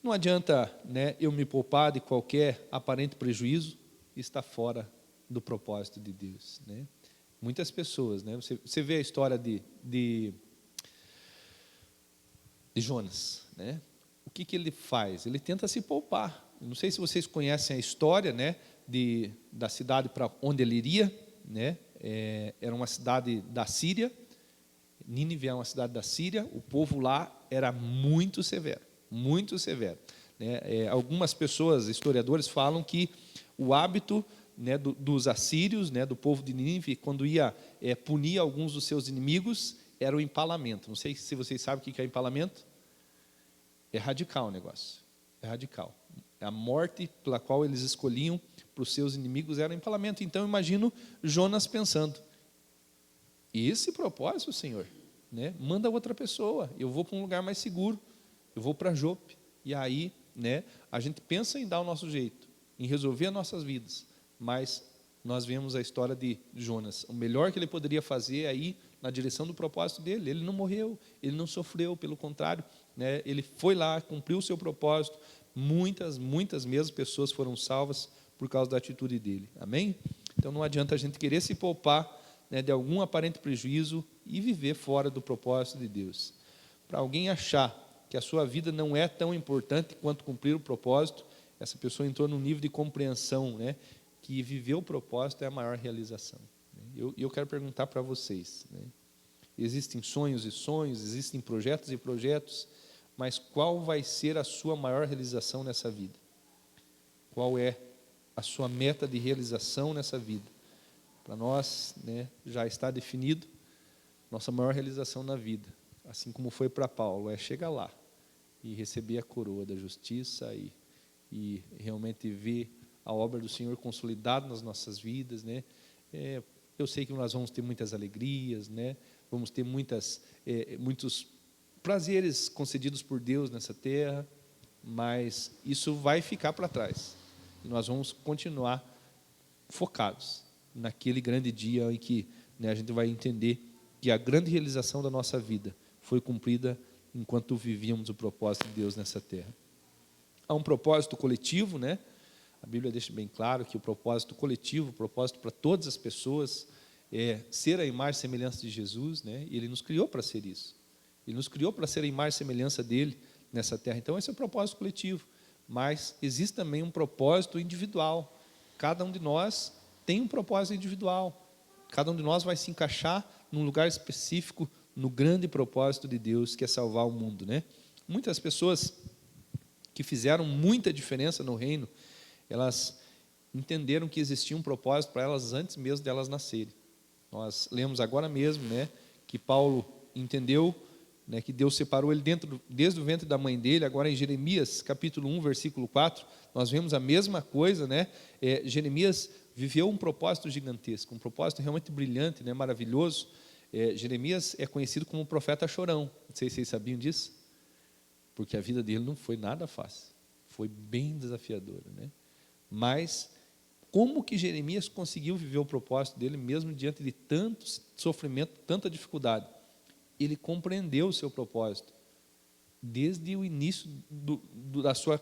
Não adianta, né, eu me poupar de qualquer aparente prejuízo e estar fora do propósito de Deus, né? Muitas pessoas, né? Você vê a história de Jonas, né? O que ele faz? Ele tenta se poupar. Não sei se vocês conhecem a história, né, da cidade para onde ele iria, né? Era uma cidade da Síria, Nínive é uma cidade da Síria, o povo lá era muito severo, né? Algumas pessoas, historiadores, falam que o hábito, né, dos assírios, né, do povo de Nínive, quando ia punir alguns dos seus inimigos, era o empalamento. Não sei se vocês sabem o que é empalamento. É radical o negócio, é radical. A morte pela qual eles escolhiam para os seus inimigos era o empalamento. Então, eu imagino Jonas pensando, esse propósito, Senhor, né, manda outra pessoa, eu vou para um lugar mais seguro, eu vou para Jope. E aí, né, a gente pensa em dar o nosso jeito, em resolver as nossas vidas, mas nós vemos a história de Jonas. O melhor que ele poderia fazer é ir na direção do propósito dele. Ele não morreu, ele não sofreu, pelo contrário, né, ele foi lá, cumpriu o seu propósito. Muitas mesmo pessoas foram salvas por causa da atitude dele. Amém? Então não adianta a gente querer se poupar, né, de algum aparente prejuízo e viver fora do propósito de Deus. Para alguém achar que a sua vida não é tão importante quanto cumprir o propósito, essa pessoa entrou num nível de compreensão, né, que viver o propósito é a maior realização. Eu quero perguntar para vocês, né, existem sonhos e sonhos, existem projetos e projetos, mas qual vai ser a sua maior realização nessa vida? Qual é a sua meta de realização nessa vida? Para nós, né, já está definido, nossa maior realização na vida, assim como foi para Paulo, é chegar lá e receber a coroa da justiça e realmente ver a obra do Senhor consolidada nas nossas vidas, né? Eu sei que nós vamos ter muitas alegrias, né? Vamos ter muitos prazeres concedidos por Deus nessa terra, mas isso vai ficar para trás. E nós vamos continuar focados naquele grande dia em que, né, a gente vai entender que a grande realização da nossa vida foi cumprida enquanto vivíamos o propósito de Deus nessa terra. Há um propósito coletivo, né? A Bíblia deixa bem claro que o propósito coletivo, o propósito para todas as pessoas, é ser a imagem e semelhança de Jesus, né? E Ele nos criou para ser isso. Ele nos criou para ser a imagem e semelhança dEle nessa terra. Então, esse é o propósito coletivo. Mas existe também um propósito individual. Cada um de nós tem um propósito individual. Cada um de nós vai se encaixar num lugar específico, no grande propósito de Deus, que é salvar o mundo, né? Muitas pessoas que fizeram muita diferença no reino, elas entenderam que existia um propósito para elas antes mesmo delas nascerem. Nós lemos agora mesmo, né, que Paulo entendeu, né, que Deus separou ele desde o ventre da mãe dele. Agora em Jeremias, capítulo 1, versículo 4, nós vemos a mesma coisa, né? Jeremias viveu um propósito gigantesco, um propósito realmente brilhante, né, maravilhoso. Jeremias é conhecido como o profeta chorão. Não sei se vocês sabiam disso, porque a vida dele não foi nada fácil, foi bem desafiadora, né? Mas como que Jeremias conseguiu viver o propósito dele mesmo diante de tanto sofrimento, tanta dificuldade? Ele compreendeu o seu propósito desde o início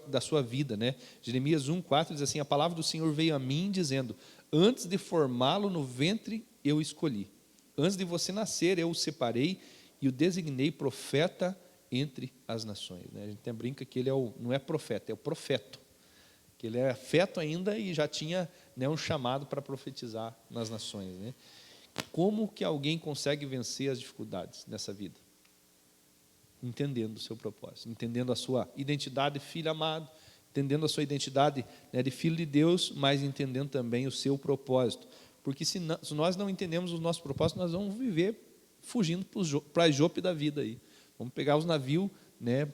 da sua vida, né? Jeremias 1:4 diz assim: a palavra do Senhor veio a mim dizendo, antes de formá-lo no ventre eu escolhi, antes de você nascer eu o separei e o designei profeta entre as nações, né? A gente até brinca que ele não é profeta, é o profeto, que ele é feto ainda e já tinha, né, um chamado para profetizar nas nações, né? Como que alguém consegue vencer as dificuldades nessa vida? Entendendo o seu propósito, entendendo a sua identidade de filho amado, entendendo a sua identidade, né, de filho de Deus, mas entendendo também o seu propósito. Porque se nós não entendemos o nosso propósito, nós vamos viver fugindo para a Jope da vida aí. Vamos pegar os navios, né?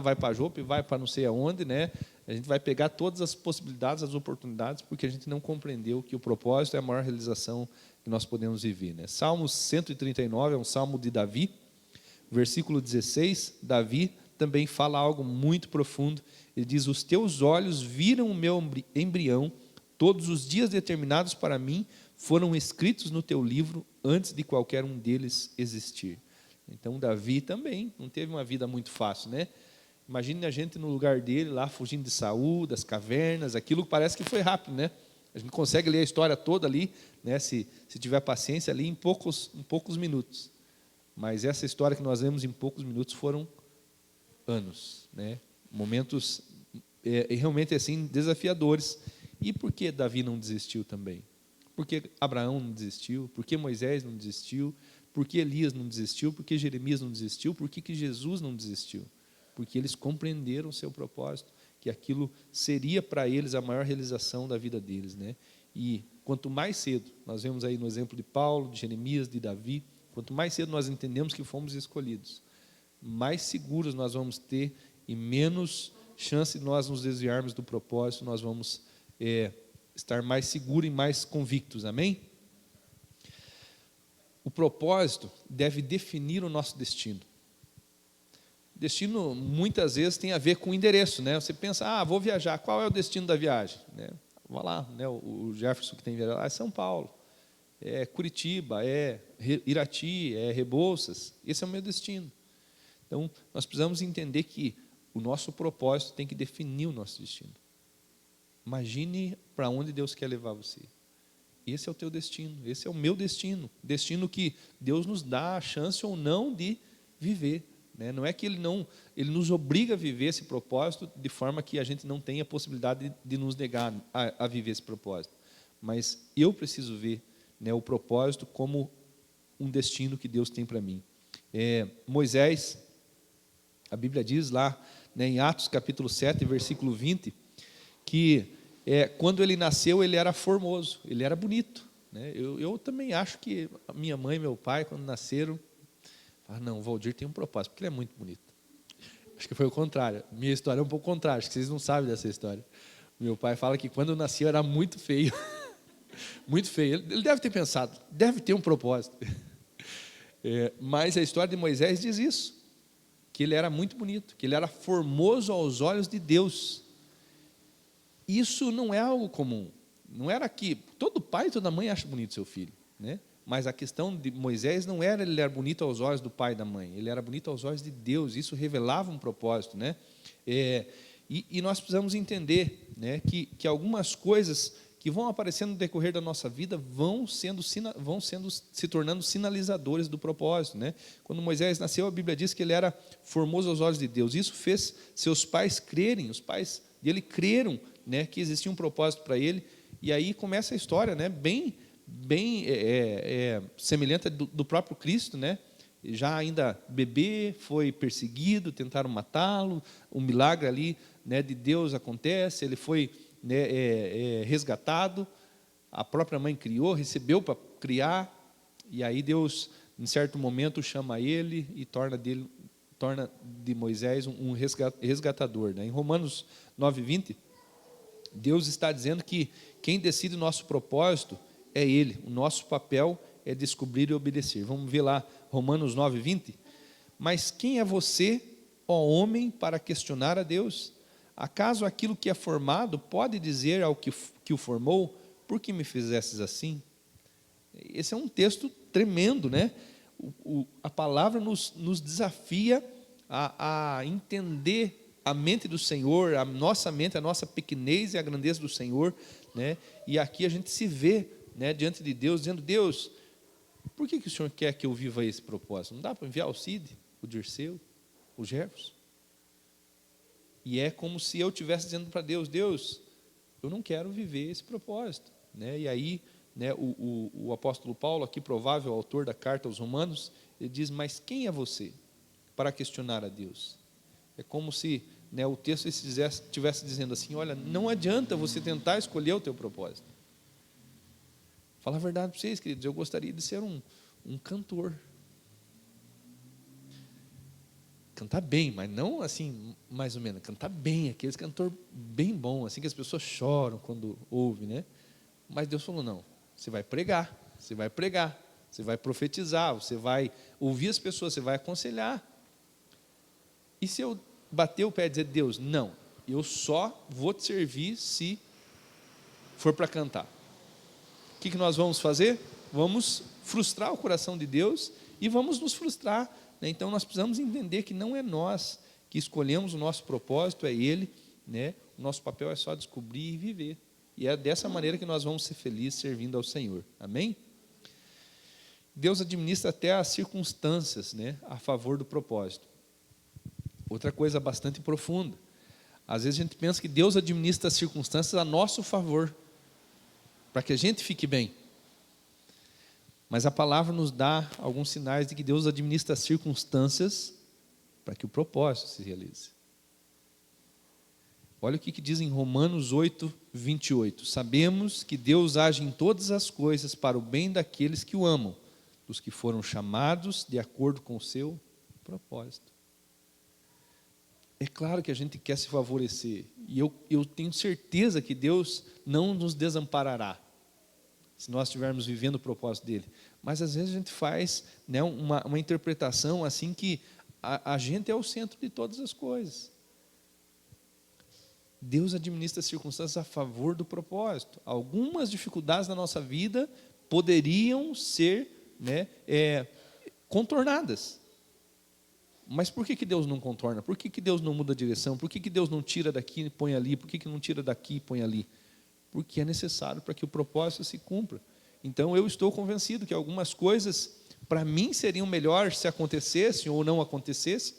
Vai para Jope, vai para não sei aonde, né? A gente vai pegar todas as possibilidades, as oportunidades, porque a gente não compreendeu que o propósito é a maior realização que nós podemos viver, né? Salmo 139 é um salmo de Davi, versículo 16, Davi também fala algo muito profundo. Ele diz: os teus olhos viram o meu embrião, todos os dias determinados para mim foram escritos no teu livro antes de qualquer um deles existir. Então Davi também não teve uma vida muito fácil, né? Imagine a gente no lugar dele, lá fugindo de Saul, das cavernas, aquilo parece que foi rápido, né? A gente consegue ler a história toda ali, né, se tiver paciência ali, em poucos minutos. Mas essa história que nós lemos em poucos minutos foram anos, né? Momentos realmente assim desafiadores. E por que Davi não desistiu também? Por que Abraão não desistiu? Por que Moisés não desistiu? Por que Elias não desistiu? Por que Jeremias não desistiu? Por que Jesus não desistiu? Porque eles compreenderam o seu propósito, que aquilo seria para eles a maior realização da vida deles, né? E quanto mais cedo, nós vemos aí no exemplo de Paulo, de Jeremias, de Davi, quanto mais cedo nós entendemos que fomos escolhidos, mais seguros nós vamos ter e menos chance de nós nos desviarmos do propósito, nós vamos estar mais seguros e mais convictos, amém? O propósito deve definir o nosso destino. Destino, muitas vezes, tem a ver com o endereço, né? Você pensa, vou viajar, qual é o destino da viagem? Né? Vai lá, né? O Jefferson que tem viajado lá é São Paulo, é Curitiba, é Irati, é Rebouças, esse é o meu destino. Então, nós precisamos entender que o nosso propósito tem que definir o nosso destino. Imagine para onde Deus quer levar você. Esse é o teu destino, esse é o meu destino, destino que Deus nos dá a chance ou não de viver. Não é que Ele nos obriga a viver esse propósito de forma que a gente não tenha a possibilidade de nos negar a viver esse propósito. Mas eu preciso ver, né, o propósito como um destino que Deus tem para mim. Moisés, a Bíblia diz lá, né, em Atos capítulo 7, versículo 20, que quando ele nasceu ele era formoso, ele era bonito. Né? Eu também acho que a minha mãe e meu pai, quando nasceram, não, o Valdir tem um propósito, porque ele é muito bonito. Acho que foi o contrário. Minha história é um pouco contrária, acho que vocês não sabem dessa história. Meu pai fala que quando eu nasci eu era muito feio. Muito feio. Ele deve ter pensado, deve ter um propósito. Mas a história de Moisés diz isso, que ele era muito bonito, que ele era formoso aos olhos de Deus. Isso não é algo comum. Não era que todo pai e toda mãe acha bonito seu filho, né? Mas a questão de Moisés não era ele era bonito aos olhos do pai e da mãe, ele era bonito aos olhos de Deus, isso revelava um propósito, né? E nós precisamos entender, né, que algumas coisas que vão aparecendo no decorrer da nossa vida vão se tornando sinalizadores do propósito, né? Quando Moisés nasceu, a Bíblia diz que ele era formoso aos olhos de Deus, isso fez seus pais crerem, os pais dele creram, né, que existia um propósito para ele, e aí começa a história, né, bem semelhante do próprio Cristo, né? Já ainda bebê, foi perseguido, tentaram matá-lo, um milagre ali, né, de Deus acontece, ele foi, né, resgatado, a própria mãe criou, recebeu para criar, e aí Deus, em certo momento, chama ele e torna de Moisés um resgatador. Né? Em Romanos 9:20, Deus está dizendo que quem decide o nosso propósito é Ele, o nosso papel é descobrir e obedecer. Vamos ver lá, Romanos 9:20. Mas quem é você, ó homem, para questionar a Deus? Acaso aquilo que é formado pode dizer ao que o formou, por que me fizestes assim? Esse é um texto tremendo, né? A palavra nos desafia a entender a mente do Senhor, a nossa mente, a nossa pequenez e a grandeza do Senhor, né? E aqui a gente se vê, né, diante de Deus, dizendo, Deus, por que o Senhor quer que eu viva esse propósito? Não dá para enviar o Cid, o Dirceu, o Jefferson? E é como se eu estivesse dizendo para Deus, Deus, eu não quero viver esse propósito. Né? E aí, né, o apóstolo Paulo, aqui provável autor da carta aos Romanos, ele diz, mas quem é você para questionar a Deus? É como se, né, o texto estivesse dizendo assim, olha, não adianta você tentar escolher o teu propósito. Falar a verdade para vocês, queridos, eu gostaria de ser um cantor. Cantar bem, mas não assim, mais ou menos, cantar bem, aqueles cantor bem bom, assim que as pessoas choram quando ouvem, né? Mas Deus falou, não, você vai pregar, você vai profetizar, você vai ouvir as pessoas, você vai aconselhar. E se eu bater o pé e dizer, Deus, não, eu só vou te servir se for para cantar. O que nós vamos fazer? Vamos frustrar o coração de Deus e vamos nos frustrar. Né? Então, nós precisamos entender que não é nós que escolhemos o nosso propósito, é Ele. Né? O nosso papel é só descobrir e viver. E é dessa maneira que nós vamos ser felizes servindo ao Senhor. Amém? Deus administra até as circunstâncias, né, a favor do propósito. Outra coisa bastante profunda. Às vezes a gente pensa que Deus administra as circunstâncias a nosso favor, para que a gente fique bem. Mas a palavra nos dá alguns sinais de que Deus administra as circunstâncias para que o propósito se realize. Olha o que diz em Romanos 8, 28. Sabemos que Deus age em todas as coisas para o bem daqueles que o amam, dos que foram chamados de acordo com o seu propósito. É claro que a gente quer se favorecer, e eu tenho certeza que Deus não nos desamparará, se nós estivermos vivendo o propósito dele. Mas às vezes a gente faz, né, uma interpretação assim que a gente é o centro de todas as coisas. Deus administra as circunstâncias a favor do propósito. Algumas dificuldades na nossa vida poderiam ser, né, contornadas. Mas por que Deus não contorna? Por que Deus não muda a direção? Por que Deus não tira daqui e põe ali? Por que não tira daqui e põe ali? Porque é necessário para que o propósito se cumpra. Então eu estou convencido que algumas coisas para mim seriam melhor se acontecessem ou não acontecessem,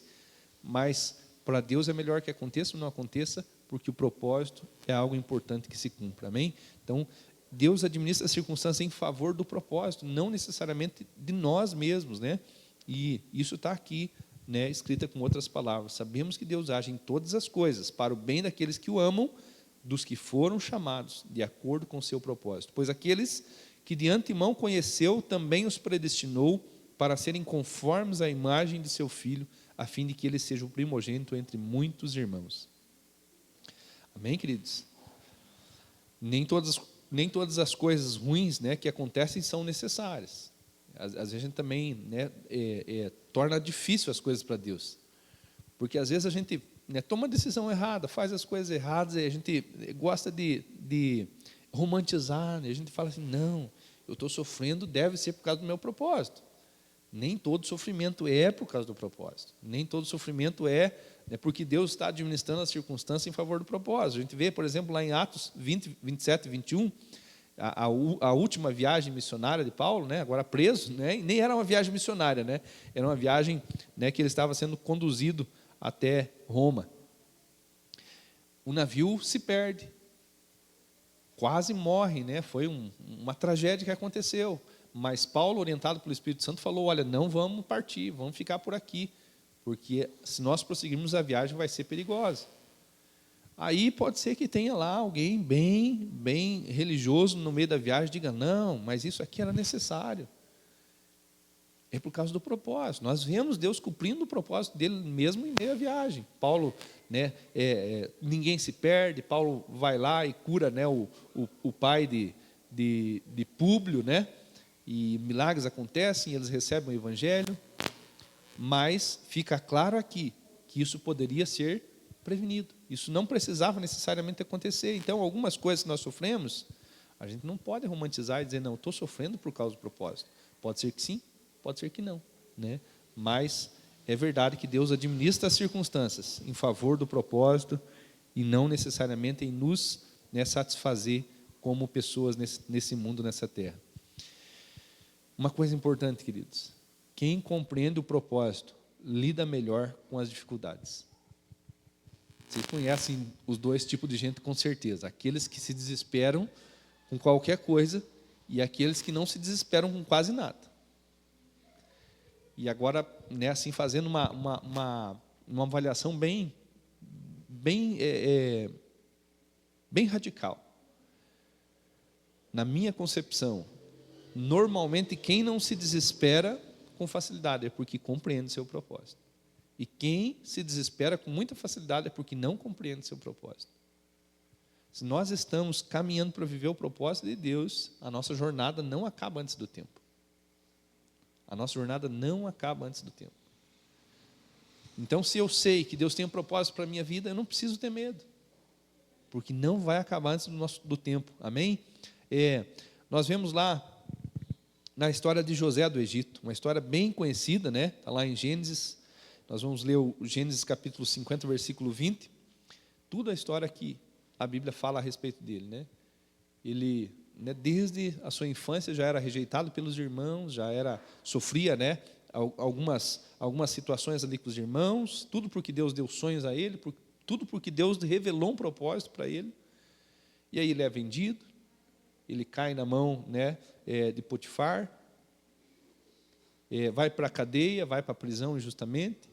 mas para Deus é melhor que aconteça ou não aconteça, porque o propósito é algo importante que se cumpra. Amém? Então Deus administra as circunstâncias em favor do propósito, não necessariamente de nós mesmos, né? E isso está aqui, né, escrita com outras palavras. Sabemos que Deus age em todas as coisas para o bem daqueles que o amam, dos que foram chamados de acordo com o seu propósito. Pois aqueles que de antemão conheceu, também os predestinou para serem conformes à imagem de seu Filho, a fim de que ele seja o primogênito entre muitos irmãos. Amém, queridos? Nem todas as coisas ruins, né, que acontecem são necessárias. Às vezes a gente também, né, torna difícil as coisas para Deus. Porque às vezes a gente, né, toma a decisão errada, faz as coisas erradas, e a gente gosta de romantizar, né? A gente fala assim, não, eu estou sofrendo, deve ser por causa do meu propósito. Nem todo sofrimento é por causa do propósito. Nem todo sofrimento é porque Deus está administrando as circunstâncias em favor do propósito. A gente vê, por exemplo, lá em Atos 20, 27 e 21, a última viagem missionária de Paulo, né, agora preso, né, nem era uma viagem missionária, né, era uma viagem, né, que ele estava sendo conduzido até Roma. O navio se perde, quase morre, né, foi uma tragédia que aconteceu, mas Paulo, orientado pelo Espírito Santo, falou, olha, não vamos partir, vamos ficar por aqui, porque se nós prosseguirmos a viagem vai ser perigosa. Aí pode ser que tenha lá alguém bem religioso no meio da viagem, diga, não, mas isso aqui era necessário. É por causa do propósito. Nós vemos Deus cumprindo o propósito dele mesmo em meio à viagem. Paulo, né, ninguém se perde, Paulo vai lá e cura, né, o pai de Públio, né, e milagres acontecem, eles recebem o evangelho, mas fica claro aqui que isso poderia ser prevenido. Isso não precisava necessariamente acontecer. Então, algumas coisas que nós sofremos, a gente não pode romantizar e dizer, não, estou sofrendo por causa do propósito. Pode ser que sim, pode ser que não, né? Mas é verdade que Deus administra as circunstâncias em favor do propósito e não necessariamente em nos, né, satisfazer como pessoas nesse mundo, nessa terra. Uma coisa importante, queridos, quem compreende o propósito lida melhor com as dificuldades. Vocês conhecem os dois tipos de gente com certeza. Aqueles que se desesperam com qualquer coisa e aqueles que não se desesperam com quase nada. E agora, né, assim, fazendo uma avaliação bem radical. Na minha concepção, normalmente quem não se desespera com facilidade é porque compreende seu propósito. E quem se desespera com muita facilidade é porque não compreende seu propósito. Se nós estamos caminhando para viver o propósito de Deus, a nossa jornada não acaba antes do tempo. A nossa jornada não acaba antes do tempo. Então, se eu sei que Deus tem um propósito para a minha vida, eu não preciso ter medo. Porque não vai acabar antes do tempo. Amém? Nós vemos lá na história de José do Egito, uma história bem conhecida, né? Está lá em Gênesis. Nós vamos ler o Gênesis capítulo 50, versículo 20. Tudo a história que a Bíblia fala a respeito dele, né? Ele, né, desde a sua infância já era rejeitado pelos irmãos, sofria, né, algumas situações ali com os irmãos, tudo porque Deus deu sonhos a ele, tudo porque Deus revelou um propósito para ele. E aí ele é vendido, ele cai na mão, né, de Potifar, vai para a cadeia, vai para a prisão injustamente.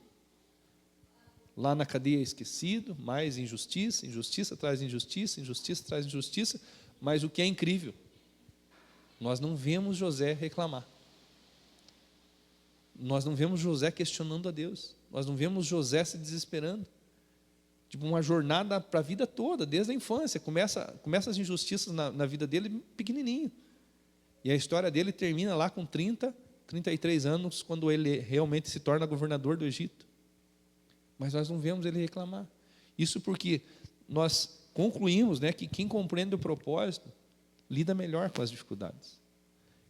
Lá na cadeia é esquecido, mais injustiça, injustiça traz injustiça, injustiça traz injustiça. Mas o que é incrível, nós não vemos José reclamar. Nós não vemos José questionando a Deus. Nós não vemos José se desesperando. Tipo, uma jornada para a vida toda, desde a infância. Começa as injustiças na vida dele pequenininho. E a história dele termina lá com 33 anos, quando ele realmente se torna governador do Egito. Mas nós não vemos ele reclamar. Isso porque nós concluímos, né, que quem compreende o propósito lida melhor com as dificuldades.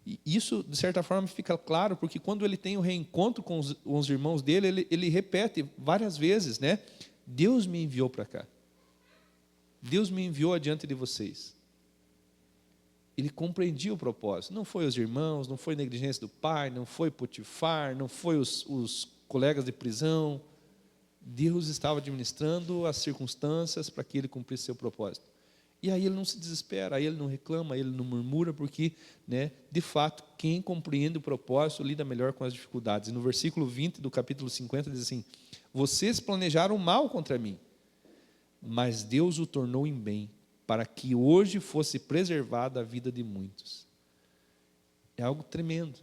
E isso, de certa forma, fica claro, porque quando ele tem o reencontro com os irmãos dele, ele repete várias vezes, né? Deus me enviou para cá. Deus me enviou adiante de vocês. Ele compreendia o propósito. Não foi os irmãos, não foi negligência do pai, não foi Potifar, não foi os colegas de prisão. Deus estava administrando as circunstâncias para que ele cumprisse seu propósito. E aí ele não se desespera, aí ele não reclama, aí ele não murmura, porque, né, de fato, quem compreende o propósito lida melhor com as dificuldades. E no versículo 20 do capítulo 50 diz assim: vocês planejaram mal contra mim, mas Deus o tornou em bem, para que hoje fosse preservada a vida de muitos. É algo tremendo,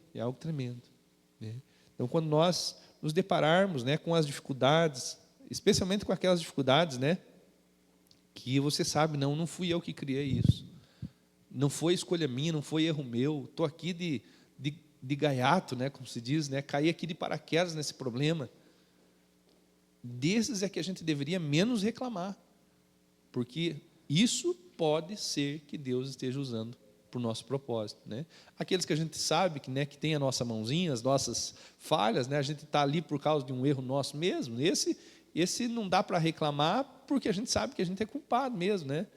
né? Então, quando nós nos depararmos, né, com as dificuldades, especialmente com aquelas dificuldades, né, que você sabe, não fui eu que criei isso, não foi escolha minha, não foi erro meu, estou aqui de gaiato, né, como se diz, né, caí aqui de paraquedas nesse problema. Desses é que a gente deveria menos reclamar, porque isso pode ser que Deus esteja usando para o nosso propósito, né? Aqueles que a gente sabe que, né, que tem a nossa mãozinha, as nossas falhas, né, a gente está ali por causa de um erro nosso mesmo, esse não dá para reclamar, porque a gente sabe que a gente é culpado mesmo, né?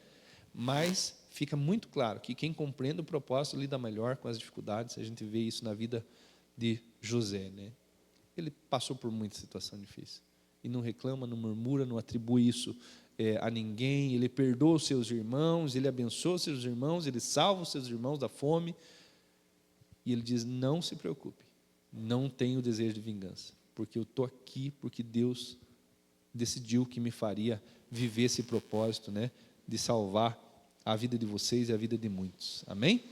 Mas fica muito claro que quem compreende o propósito lida melhor com as dificuldades. A gente vê isso na vida de José, né? Ele passou por muita situação difícil e não reclama, não murmura, não atribui isso a ninguém. Ele perdoa os seus irmãos, ele abençoa os seus irmãos, ele salva os seus irmãos da fome. E ele diz: não se preocupe, não tenho desejo de vingança, porque eu estou aqui, porque Deus decidiu que me faria viver esse propósito, né, de salvar a vida de vocês e a vida de muitos. Amém?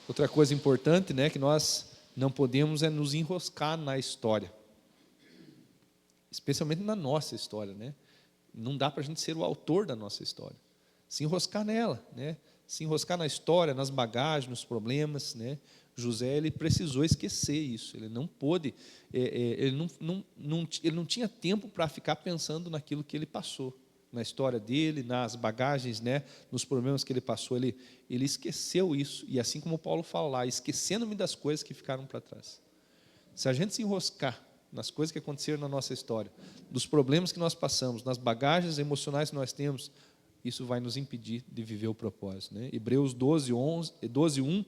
Outra coisa importante, né, que nós não podemos é nos enroscar na história, especialmente na nossa história, né? Não dá para a gente ser o autor da nossa história, se enroscar nela, né? Se enroscar na história, nas bagagens, nos problemas, né? José, ele precisou esquecer isso, ele não pôde, ele não tinha tempo para ficar pensando naquilo que ele passou, na história dele, nas bagagens, né? Nos problemas que ele passou, ele esqueceu isso, e assim como Paulo fala lá, esquecendo-me das coisas que ficaram para trás. Se a gente se enroscar nas coisas que aconteceram na nossa história, dos problemas que nós passamos, nas bagagens emocionais que nós temos, isso vai nos impedir de viver o propósito, né? Hebreus 12:1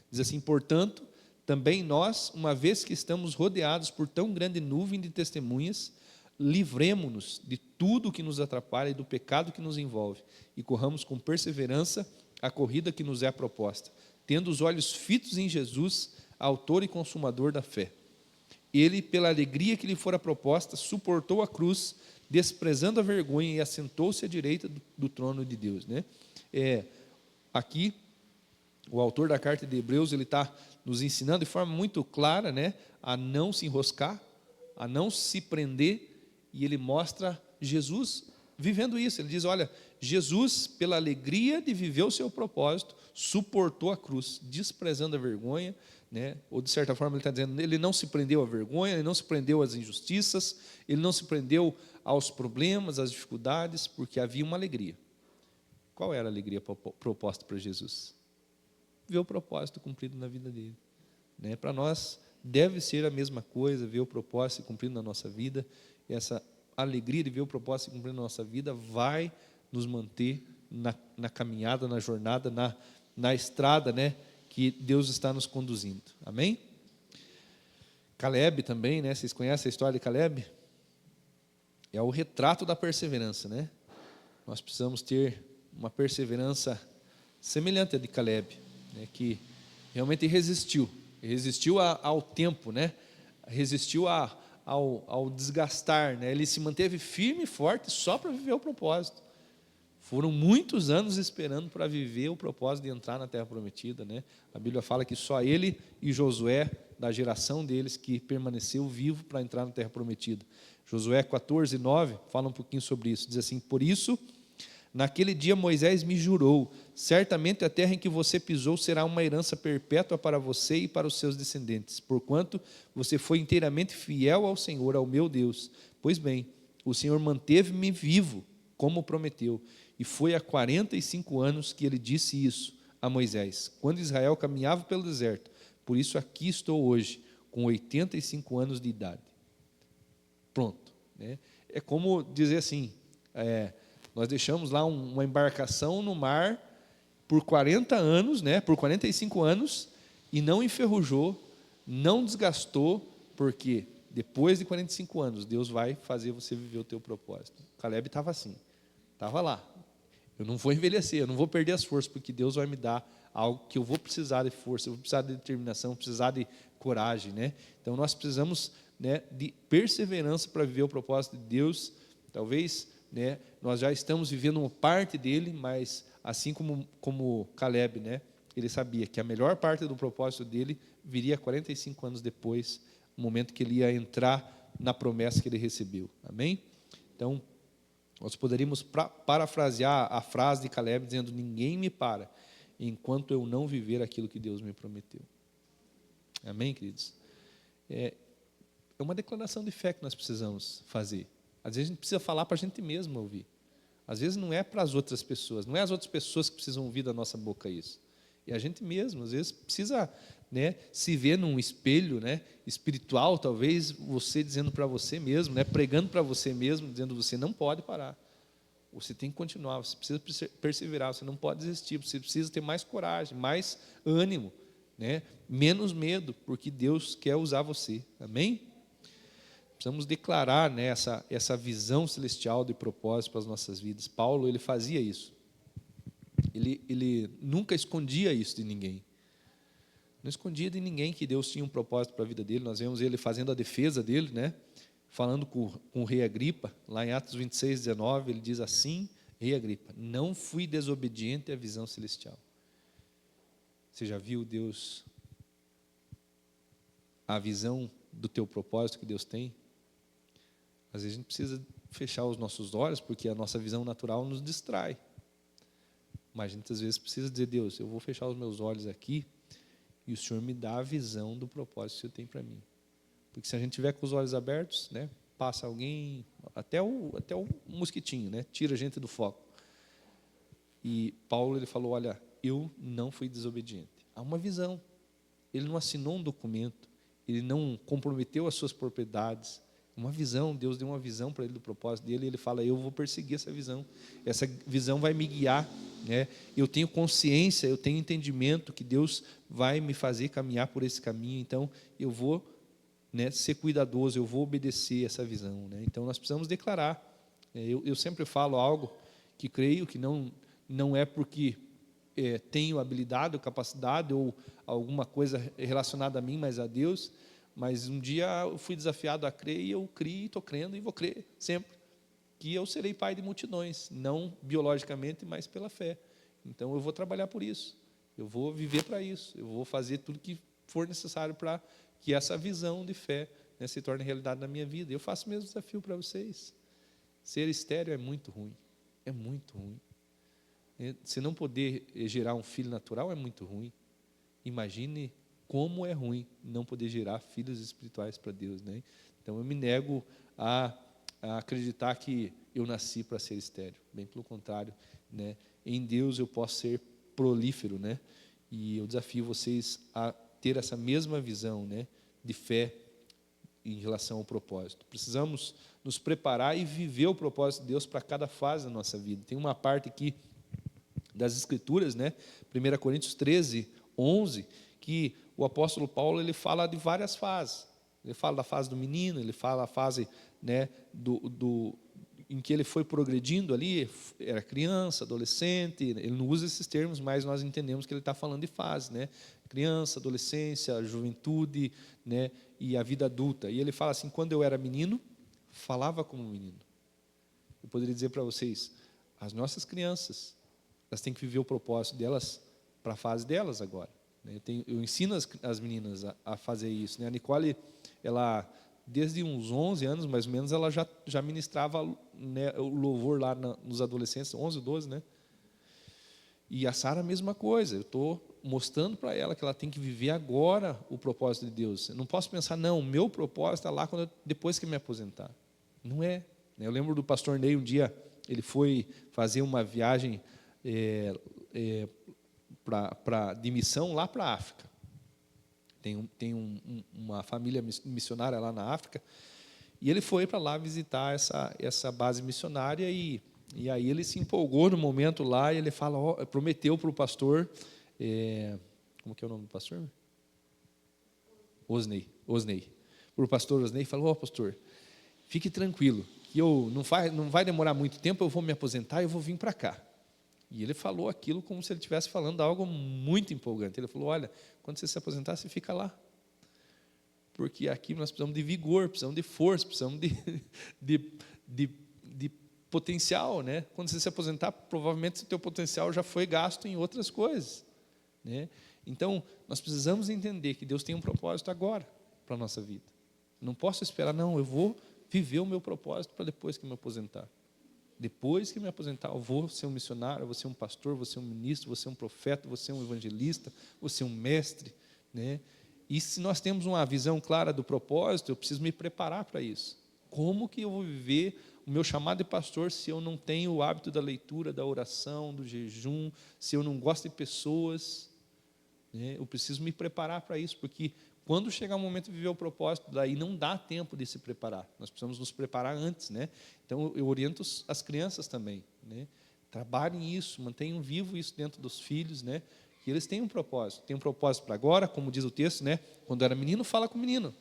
diz assim: portanto, também nós, uma vez que estamos rodeados por tão grande nuvem de testemunhas, livremo-nos de tudo que nos atrapalha e do pecado que nos envolve, e corramos com perseverança a corrida que nos é proposta, tendo os olhos fitos em Jesus, autor e consumador da fé. Ele, pela alegria que lhe fora proposta, suportou a cruz, desprezando a vergonha, e assentou-se à direita do trono de Deus, né? Aqui, o autor da carta de Hebreus, ele está nos ensinando de forma muito clara, né, a não se enroscar, a não se prender, e ele mostra Jesus vivendo isso. Ele diz: olha, Jesus, pela alegria de viver o seu propósito, suportou a cruz, desprezando a vergonha, né? Ou de certa forma ele está dizendo, ele não se prendeu à vergonha, ele não se prendeu às injustiças, ele não se prendeu aos problemas, às dificuldades, porque havia uma alegria. Qual era a alegria proposta para Jesus? Ver o propósito cumprido na vida dele, né? Para nós deve ser a mesma coisa, ver o propósito cumprido na nossa vida. E essa alegria de ver o propósito cumprido na nossa vida vai nos manter na caminhada, na jornada, na estrada, né, que Deus está nos conduzindo. Amém? Caleb também, né? Vocês conhecem a história de Caleb? É o retrato da perseverança, né? Nós precisamos ter uma perseverança semelhante à de Caleb, né, que realmente resistiu resistiu ao tempo, né? Resistiu ao desgastar, né? Ele se manteve firme e forte só para viver o propósito. Foram muitos anos esperando para viver o propósito de entrar na Terra Prometida, né? A Bíblia fala que só ele e Josué, da geração deles, que permaneceu vivo para entrar na Terra Prometida. Josué 14:9 fala um pouquinho sobre isso. Diz assim: por isso, naquele dia Moisés me jurou: certamente a terra em que você pisou será uma herança perpétua para você e para os seus descendentes, porquanto você foi inteiramente fiel ao Senhor, ao meu Deus. Pois bem, o Senhor manteve-me vivo, como prometeu, e foi há 45 anos que ele disse isso a Moisés, quando Israel caminhava pelo deserto. Por isso aqui estou hoje, com 85 anos de idade. Pronto, né? É como dizer assim, nós deixamos lá uma embarcação no mar por 40 anos, né, por 45 anos, e não enferrujou, não desgastou, porque depois de 45 anos, Deus vai fazer você viver o teu propósito. Caleb estava assim, estava lá. Eu não vou envelhecer, eu não vou perder as forças, porque Deus vai me dar algo que eu vou precisar de força, eu vou precisar de determinação, vou precisar de coragem, né? Então nós precisamos, né, de perseverança para viver o propósito de Deus. Talvez, né, nós já estamos vivendo uma parte dele, mas assim como Caleb, né, ele sabia que a melhor parte do propósito dele viria 45 anos depois, no momento que ele ia entrar na promessa que ele recebeu. Amém? Então, nós poderíamos parafrasear a frase de Caleb dizendo: ninguém me para enquanto eu não viver aquilo que Deus me prometeu. Amém, queridos? É uma declaração de fé que nós precisamos fazer. Às vezes a gente precisa falar para a gente mesmo ouvir. Às vezes não é para as outras pessoas, não é as outras pessoas que precisam ouvir da nossa boca isso. E a gente mesmo, às vezes, precisa, né, se ver num espelho, né, espiritual, talvez você dizendo para você mesmo, né, pregando para você mesmo, dizendo: você não pode parar, você tem que continuar, você precisa perseverar, você não pode desistir, você precisa ter mais coragem, mais ânimo, né, menos medo, porque Deus quer usar você. Amém? Precisamos declarar, né, essa visão celestial de propósito para as nossas vidas. Paulo, ele fazia isso. Ele nunca escondia isso de ninguém. Não escondia de ninguém que Deus tinha um propósito para a vida dele. Nós vemos ele fazendo a defesa dele, né? Falando com o rei Agripa, lá em Atos 26:19, ele diz assim: rei Agripa, não fui desobediente à visão celestial. Você já viu Deus, a visão do teu propósito que Deus tem? Às vezes a gente precisa fechar os nossos olhos, porque a nossa visão natural nos distrai. Mas a gente às vezes precisa dizer: Deus, eu vou fechar os meus olhos aqui e o Senhor me dá a visão do propósito que o Senhor tem para mim. Porque se a gente tiver com os olhos abertos, né, passa alguém, até o mosquitinho, né, tira a gente do foco. E Paulo, ele falou: olha, eu não fui desobediente. Há uma visão. Ele não assinou um documento, ele não comprometeu as suas propriedades. Uma visão, Deus deu uma visão para ele do propósito dele, e ele fala: eu vou perseguir essa visão vai me guiar, né? Eu tenho consciência, eu tenho entendimento que Deus vai me fazer caminhar por esse caminho, então eu vou, né, ser cuidadoso, eu vou obedecer essa visão, né? Então nós precisamos declarar. Eu sempre falo algo que creio que não é porque tenho habilidade ou capacidade ou alguma coisa relacionada a mim, mas a Deus. Mas um dia eu fui desafiado a crer, e eu criei, estou crendo e vou crer sempre, que eu serei pai de multidões, não biologicamente, mas pela fé. Então eu vou trabalhar por isso, eu vou viver para isso, eu vou fazer tudo que for necessário para que essa visão de fé, né, se torne realidade na minha vida. Eu faço o mesmo desafio para vocês. Ser estéril é muito ruim, é muito ruim. Se não poder gerar um filho natural é muito ruim. Imagine como é ruim não poder gerar filhos espirituais para Deus, né? Então eu me nego a acreditar que eu nasci para ser estéril. Bem pelo contrário, né? Em Deus eu posso ser prolífero, né? E eu desafio vocês a ter essa mesma visão, né, de fé em relação ao propósito. Precisamos nos preparar e viver o propósito de Deus para cada fase da nossa vida. Tem uma parte aqui das Escrituras, né? 1 Coríntios 13:11, que o apóstolo Paulo, ele fala de várias fases. Ele fala da fase do menino, ele fala a fase, né, em que ele foi progredindo ali, era criança, adolescente. Ele não usa esses termos, mas nós entendemos que ele está falando de fase, né? criança, adolescência, juventude, né, e a vida adulta. E ele fala assim: quando eu era menino, falava como menino. Eu poderia dizer para vocês, as nossas crianças, elas têm que viver o propósito delas para a fase delas agora. Eu ensino as meninas a fazer isso, né? A Nicole, ela, desde uns 11 anos, mais ou menos, ela já ministrava, né, o louvor lá nos adolescentes, 11, 12, né? E a Sara, a mesma coisa. Eu estou mostrando para ela que ela tem que viver agora o propósito de Deus. Eu não posso pensar, não, o meu propósito é lá depois que me aposentar. Não é. Eu lembro do pastor Ney, um dia, ele foi fazer uma viagem de missão lá para a África. Tem uma família missionária lá na África, e ele foi para lá visitar essa base missionária, e aí ele se empolgou no momento lá, e ele prometeu para o pastor, como que é o nome do pastor? Osney. Para o pastor Osney, falou: pastor, fique tranquilo, que não vai demorar muito tempo, eu vou me aposentar e eu vou vir para cá. E ele falou aquilo como se ele estivesse falando algo muito empolgante. Ele falou: olha, quando você se aposentar, você fica lá. Porque aqui nós precisamos de vigor, precisamos de força, precisamos de potencial, né? Quando você se aposentar, provavelmente o teu potencial já foi gasto em outras coisas, né? Então, nós precisamos entender que Deus tem um propósito agora para a nossa vida. Não posso esperar, não, eu vou viver o meu propósito para depois que me aposentar. Depois que me aposentar, eu vou ser um missionário, eu vou ser um pastor, vou ser um ministro, vou ser um profeta, vou ser um evangelista, vou ser um mestre, né? E se nós temos uma visão clara do propósito, eu preciso me preparar para isso. Como que eu vou viver o meu chamado de pastor se eu não tenho o hábito da leitura, da oração, do jejum, se eu não gosto de pessoas, né? Eu preciso me preparar para isso, porque quando chegar o momento de viver o propósito, daí não dá tempo de se preparar. Nós precisamos nos preparar antes, né? Então, eu oriento as crianças também, né? Trabalhem isso, mantenham vivo isso dentro dos filhos, né? Que eles têm um propósito. Tem um propósito para agora, como diz o texto, né? Quando era menino, fala com menino.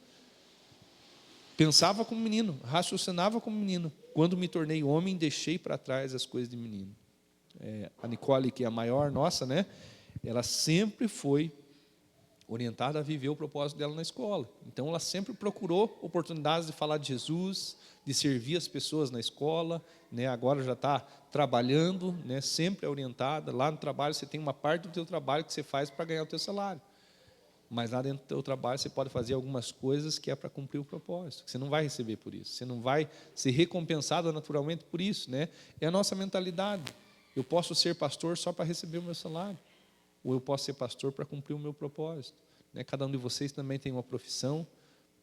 Pensava como menino, raciocinava como menino. Quando me tornei homem, deixei para trás as coisas de menino. A Nicole, que é a maior nossa, né? Ela sempre foi orientada a viver o propósito dela na escola. Então, ela sempre procurou oportunidades de falar de Jesus, de servir as pessoas na escola, né? Agora já está trabalhando, né? Sempre é orientada. Lá no trabalho, você tem uma parte do teu trabalho que você faz para ganhar o teu salário. Mas lá dentro do teu trabalho, você pode fazer algumas coisas que é para cumprir o propósito, que você não vai receber por isso. Você não vai ser recompensado naturalmente por isso, né? É a nossa mentalidade. Eu posso ser pastor só para receber o meu salário. Ou eu posso ser pastor para cumprir o meu propósito. Cada um de vocês também tem uma profissão,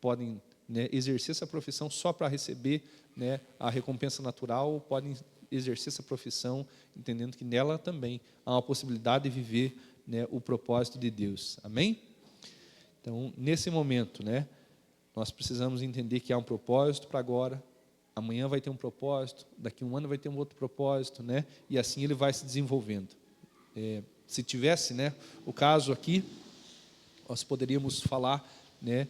podem, né, exercer essa profissão só para receber, né, a recompensa natural, ou podem exercer essa profissão entendendo que nela também há uma possibilidade de viver, né, o propósito de Deus. Amém? Então, nesse momento, né, nós precisamos entender que há um propósito para agora, amanhã vai ter um propósito, daqui a um ano vai ter um outro propósito, né, e assim ele vai se desenvolvendo. Se tivesse, né, o caso aqui, nós poderíamos falar, né,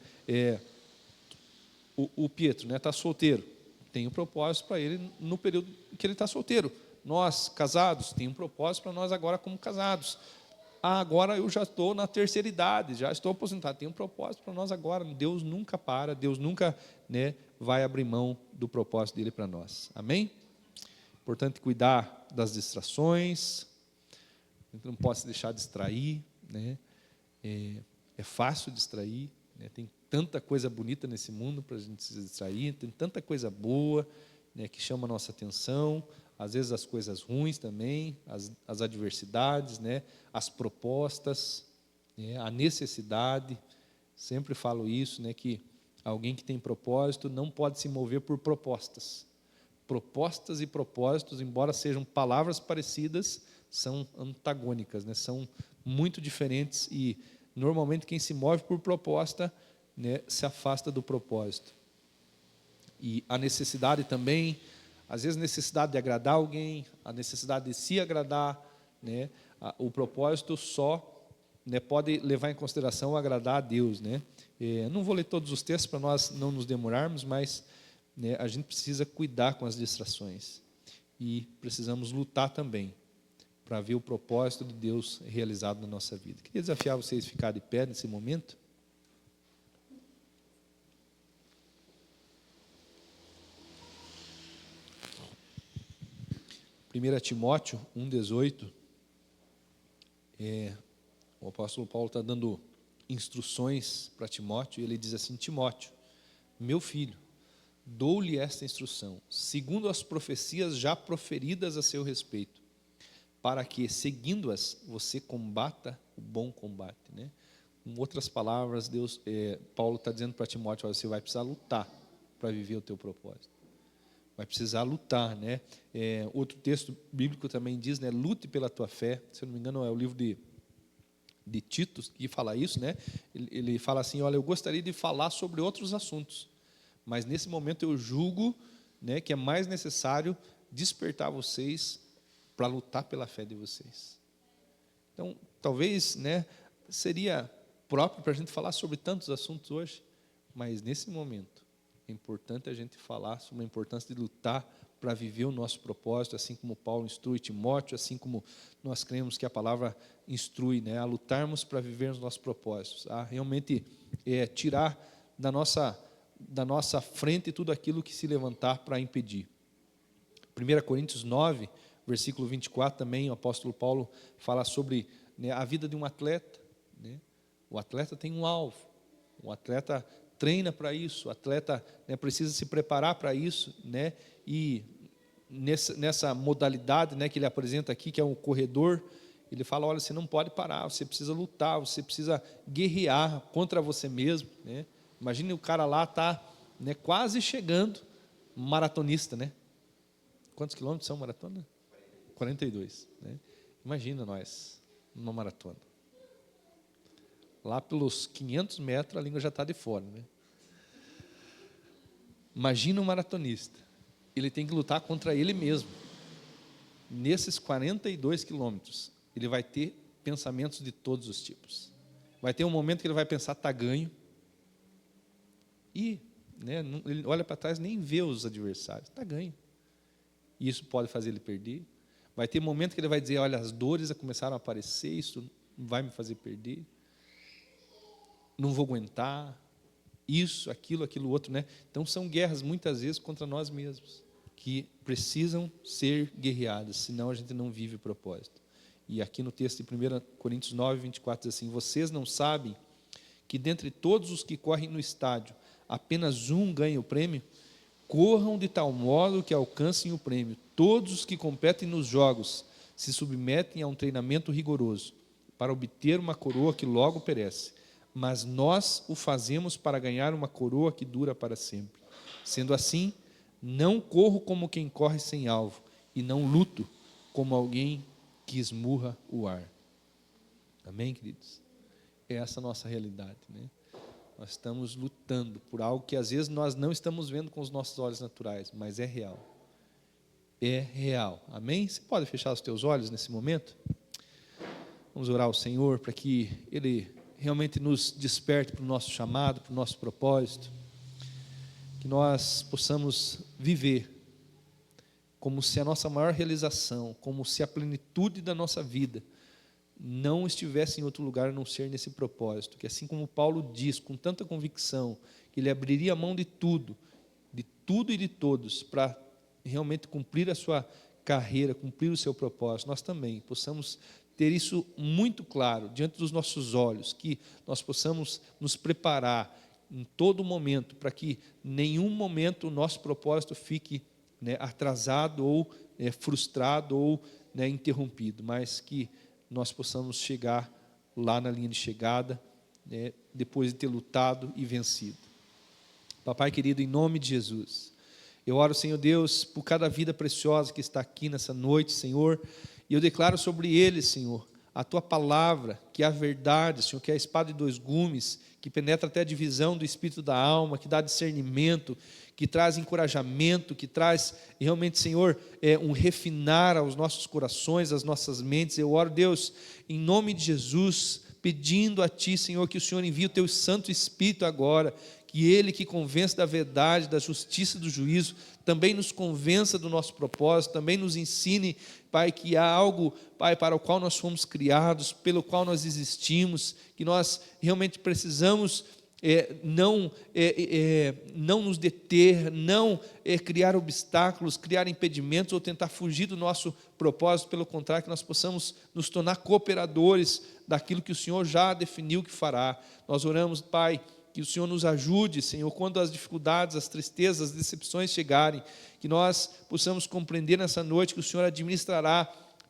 o Pietro, né, está solteiro, tem um propósito para ele no período que ele está solteiro. Nós, casados, tem um propósito para nós agora como casados. Agora eu já estou na terceira idade, já estou aposentado, tem um propósito para nós agora. Deus nunca para, Deus nunca, né, vai abrir mão do propósito dele para nós. Amém? Importante cuidar das distrações. Não pode se deixar distrair, né? É fácil distrair, né? Tem tanta coisa bonita nesse mundo para a gente se distrair, tem tanta coisa boa, né, que chama a nossa atenção, às vezes as coisas ruins também, as adversidades, né, as propostas, né, a necessidade. Sempre falo isso, né, que alguém que tem propósito não pode se mover por propostas. Propostas e propósitos, embora sejam palavras parecidas, são antagônicas, né? São muito diferentes e, normalmente, quem se move por proposta, né, se afasta do propósito. E a necessidade também, às vezes, a necessidade de agradar alguém, a necessidade de se agradar, né? O propósito só, né, pode levar em consideração agradar a Deus, né? Não vou ler todos os textos para nós não nos demorarmos, mas, né, a gente precisa cuidar com as distrações e precisamos lutar também para ver o propósito de Deus realizado na nossa vida. Queria desafiar vocês a ficar de pé nesse momento. 1 Timóteo 1,18, o apóstolo Paulo está dando instruções para Timóteo, e ele diz assim: Timóteo, meu filho, dou-lhe esta instrução, segundo as profecias já proferidas a seu respeito, para que, seguindo-as, você combata o bom combate. Né? Com outras palavras, Paulo está dizendo para Timóteo: você vai precisar lutar para viver o teu propósito. Vai precisar lutar, né? Outro texto bíblico também diz, né? Lute pela tua fé. Se eu não me engano, é o livro de Tito que fala isso, né? Ele fala assim: olha, eu gostaria de falar sobre outros assuntos, mas nesse momento eu julgo, né, que é mais necessário despertar vocês para lutar pela fé de vocês. Então, talvez, né, seria próprio para a gente falar sobre tantos assuntos hoje, mas nesse momento é importante a gente falar sobre a importância de lutar para viver o nosso propósito, assim como Paulo instrui Timóteo, assim como nós cremos que a palavra instrui, né, a lutarmos para viver os nossos propósitos, a realmente tirar da nossa frente tudo aquilo que se levantar para impedir. 1 Coríntios 9, versículo 24, também o apóstolo Paulo fala sobre, né, a vida de um atleta. Né? O atleta tem um alvo, o atleta treina para isso, o atleta, né, precisa se preparar para isso, né, e nessa modalidade, né, que ele apresenta aqui, que é um corredor, ele fala: olha, você não pode parar, você precisa lutar, você precisa guerrear contra você mesmo. Né? Imagine o cara lá está, né, quase chegando, maratonista, né? Quantos quilômetros são maratona? 42. Né? Imagina nós, numa maratona. Lá pelos 500 metros, a língua já está de fora. Né? Imagina um maratonista. Ele tem que lutar contra ele mesmo. Nesses 42 quilômetros, ele vai ter pensamentos de todos os tipos. Vai ter um momento que ele vai pensar: está ganho. E, né, ele olha para trás, nem vê os adversários. Está ganho. E isso pode fazer ele perder. Vai ter momento que ele vai dizer: olha, as dores começaram a aparecer, isso vai me fazer perder. Não vou aguentar, isso, aquilo outro, né? Então são guerras muitas vezes contra nós mesmos, que precisam ser guerreadas, senão a gente não vive o propósito. E aqui no texto de 1 Coríntios 9, 24 diz assim: vocês não sabem que dentre todos os que correm no estádio, apenas um ganha o prêmio? Corram de tal modo que alcancem o prêmio. Todos os que competem nos jogos se submetem a um treinamento rigoroso, para obter uma coroa que logo perece. Mas nós o fazemos para ganhar uma coroa que dura para sempre. Sendo assim, não corro como quem corre sem alvo, e não luto como alguém que esmurra o ar. Amém, queridos? É essa a nossa realidade, né? Nós estamos lutando por algo que às vezes nós não estamos vendo com os nossos olhos naturais, mas é real. É real. Amém? Você pode fechar os teus olhos nesse momento? Vamos orar ao Senhor para que Ele realmente nos desperte para o nosso chamado, para o nosso propósito, que nós possamos viver como se a nossa maior realização, como se a plenitude da nossa vida não estivesse em outro lugar a não ser nesse propósito, que assim como Paulo diz com tanta convicção, que ele abriria a mão de tudo e de todos, para realmente cumprir a sua carreira, cumprir o seu propósito, nós também possamos ter isso muito claro diante dos nossos olhos, que nós possamos nos preparar em todo momento, para que nenhum momento o nosso propósito fique, né, atrasado ou frustrado ou, né, interrompido, mas que nós possamos chegar lá na linha de chegada, né, depois de ter lutado e vencido. Papai querido, em nome de Jesus, eu oro, Senhor Deus, por cada vida preciosa que está aqui nessa noite, Senhor, e eu declaro sobre eles, Senhor, a Tua palavra, que é a verdade, Senhor, que é a espada de dois gumes, que penetra até a divisão do espírito da alma, que dá discernimento, que traz encorajamento, que traz realmente, Senhor, um refinar aos nossos corações, às nossas mentes. Eu oro, Deus, em nome de Jesus, pedindo a Ti, Senhor, que o Senhor envie o Teu Santo Espírito agora, que Ele que convence da verdade, da justiça e do juízo, também nos convença do nosso propósito, também nos ensine, Pai, que há algo, Pai, para o qual nós fomos criados, pelo qual nós existimos, que nós realmente precisamos não nos deter, não criar obstáculos, criar impedimentos ou tentar fugir do nosso propósito, pelo contrário, que nós possamos nos tornar cooperadores daquilo que o Senhor já definiu que fará. Nós oramos, Pai, que o Senhor nos ajude, Senhor, quando as dificuldades, as tristezas, as decepções chegarem, que nós possamos compreender nessa noite que o Senhor administrará,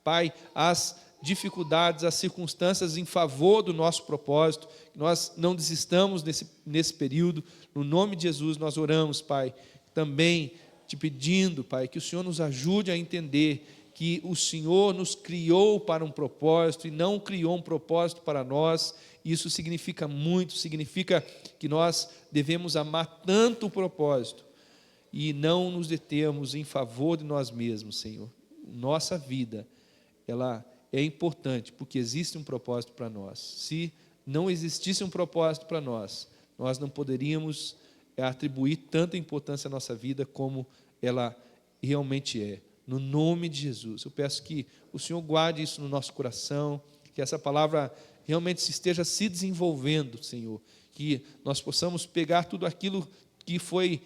Pai, as dificuldades, as circunstâncias em favor do nosso propósito, que nós não desistamos nesse período. No nome de Jesus nós oramos, Pai, também te pedindo, Pai, que o Senhor nos ajude a entender que o Senhor nos criou para um propósito e não criou um propósito para nós. Isso significa muito, significa que nós devemos amar tanto o propósito e não nos determos em favor de nós mesmos, Senhor. Nossa vida, ela é importante porque existe um propósito para nós. Se não existisse um propósito para nós, nós não poderíamos atribuir tanta importância à nossa vida como ela realmente é. No nome de Jesus, eu peço que o Senhor guarde isso no nosso coração, que essa palavra realmente esteja se desenvolvendo, Senhor, que nós possamos pegar tudo aquilo que foi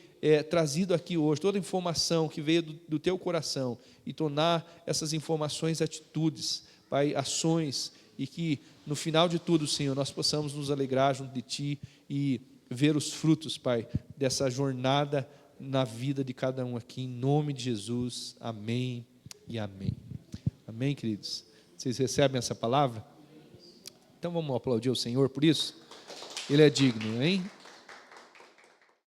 trazido aqui hoje, toda a informação que veio do Teu coração e tornar essas informações atitudes, Pai, ações, e que no final de tudo, Senhor, nós possamos nos alegrar junto de Ti e ver os frutos, Pai, dessa jornada na vida de cada um aqui, em nome de Jesus, amém e amém. Amém, queridos? Vocês recebem essa palavra? Então vamos aplaudir o Senhor por isso? Ele é digno, hein?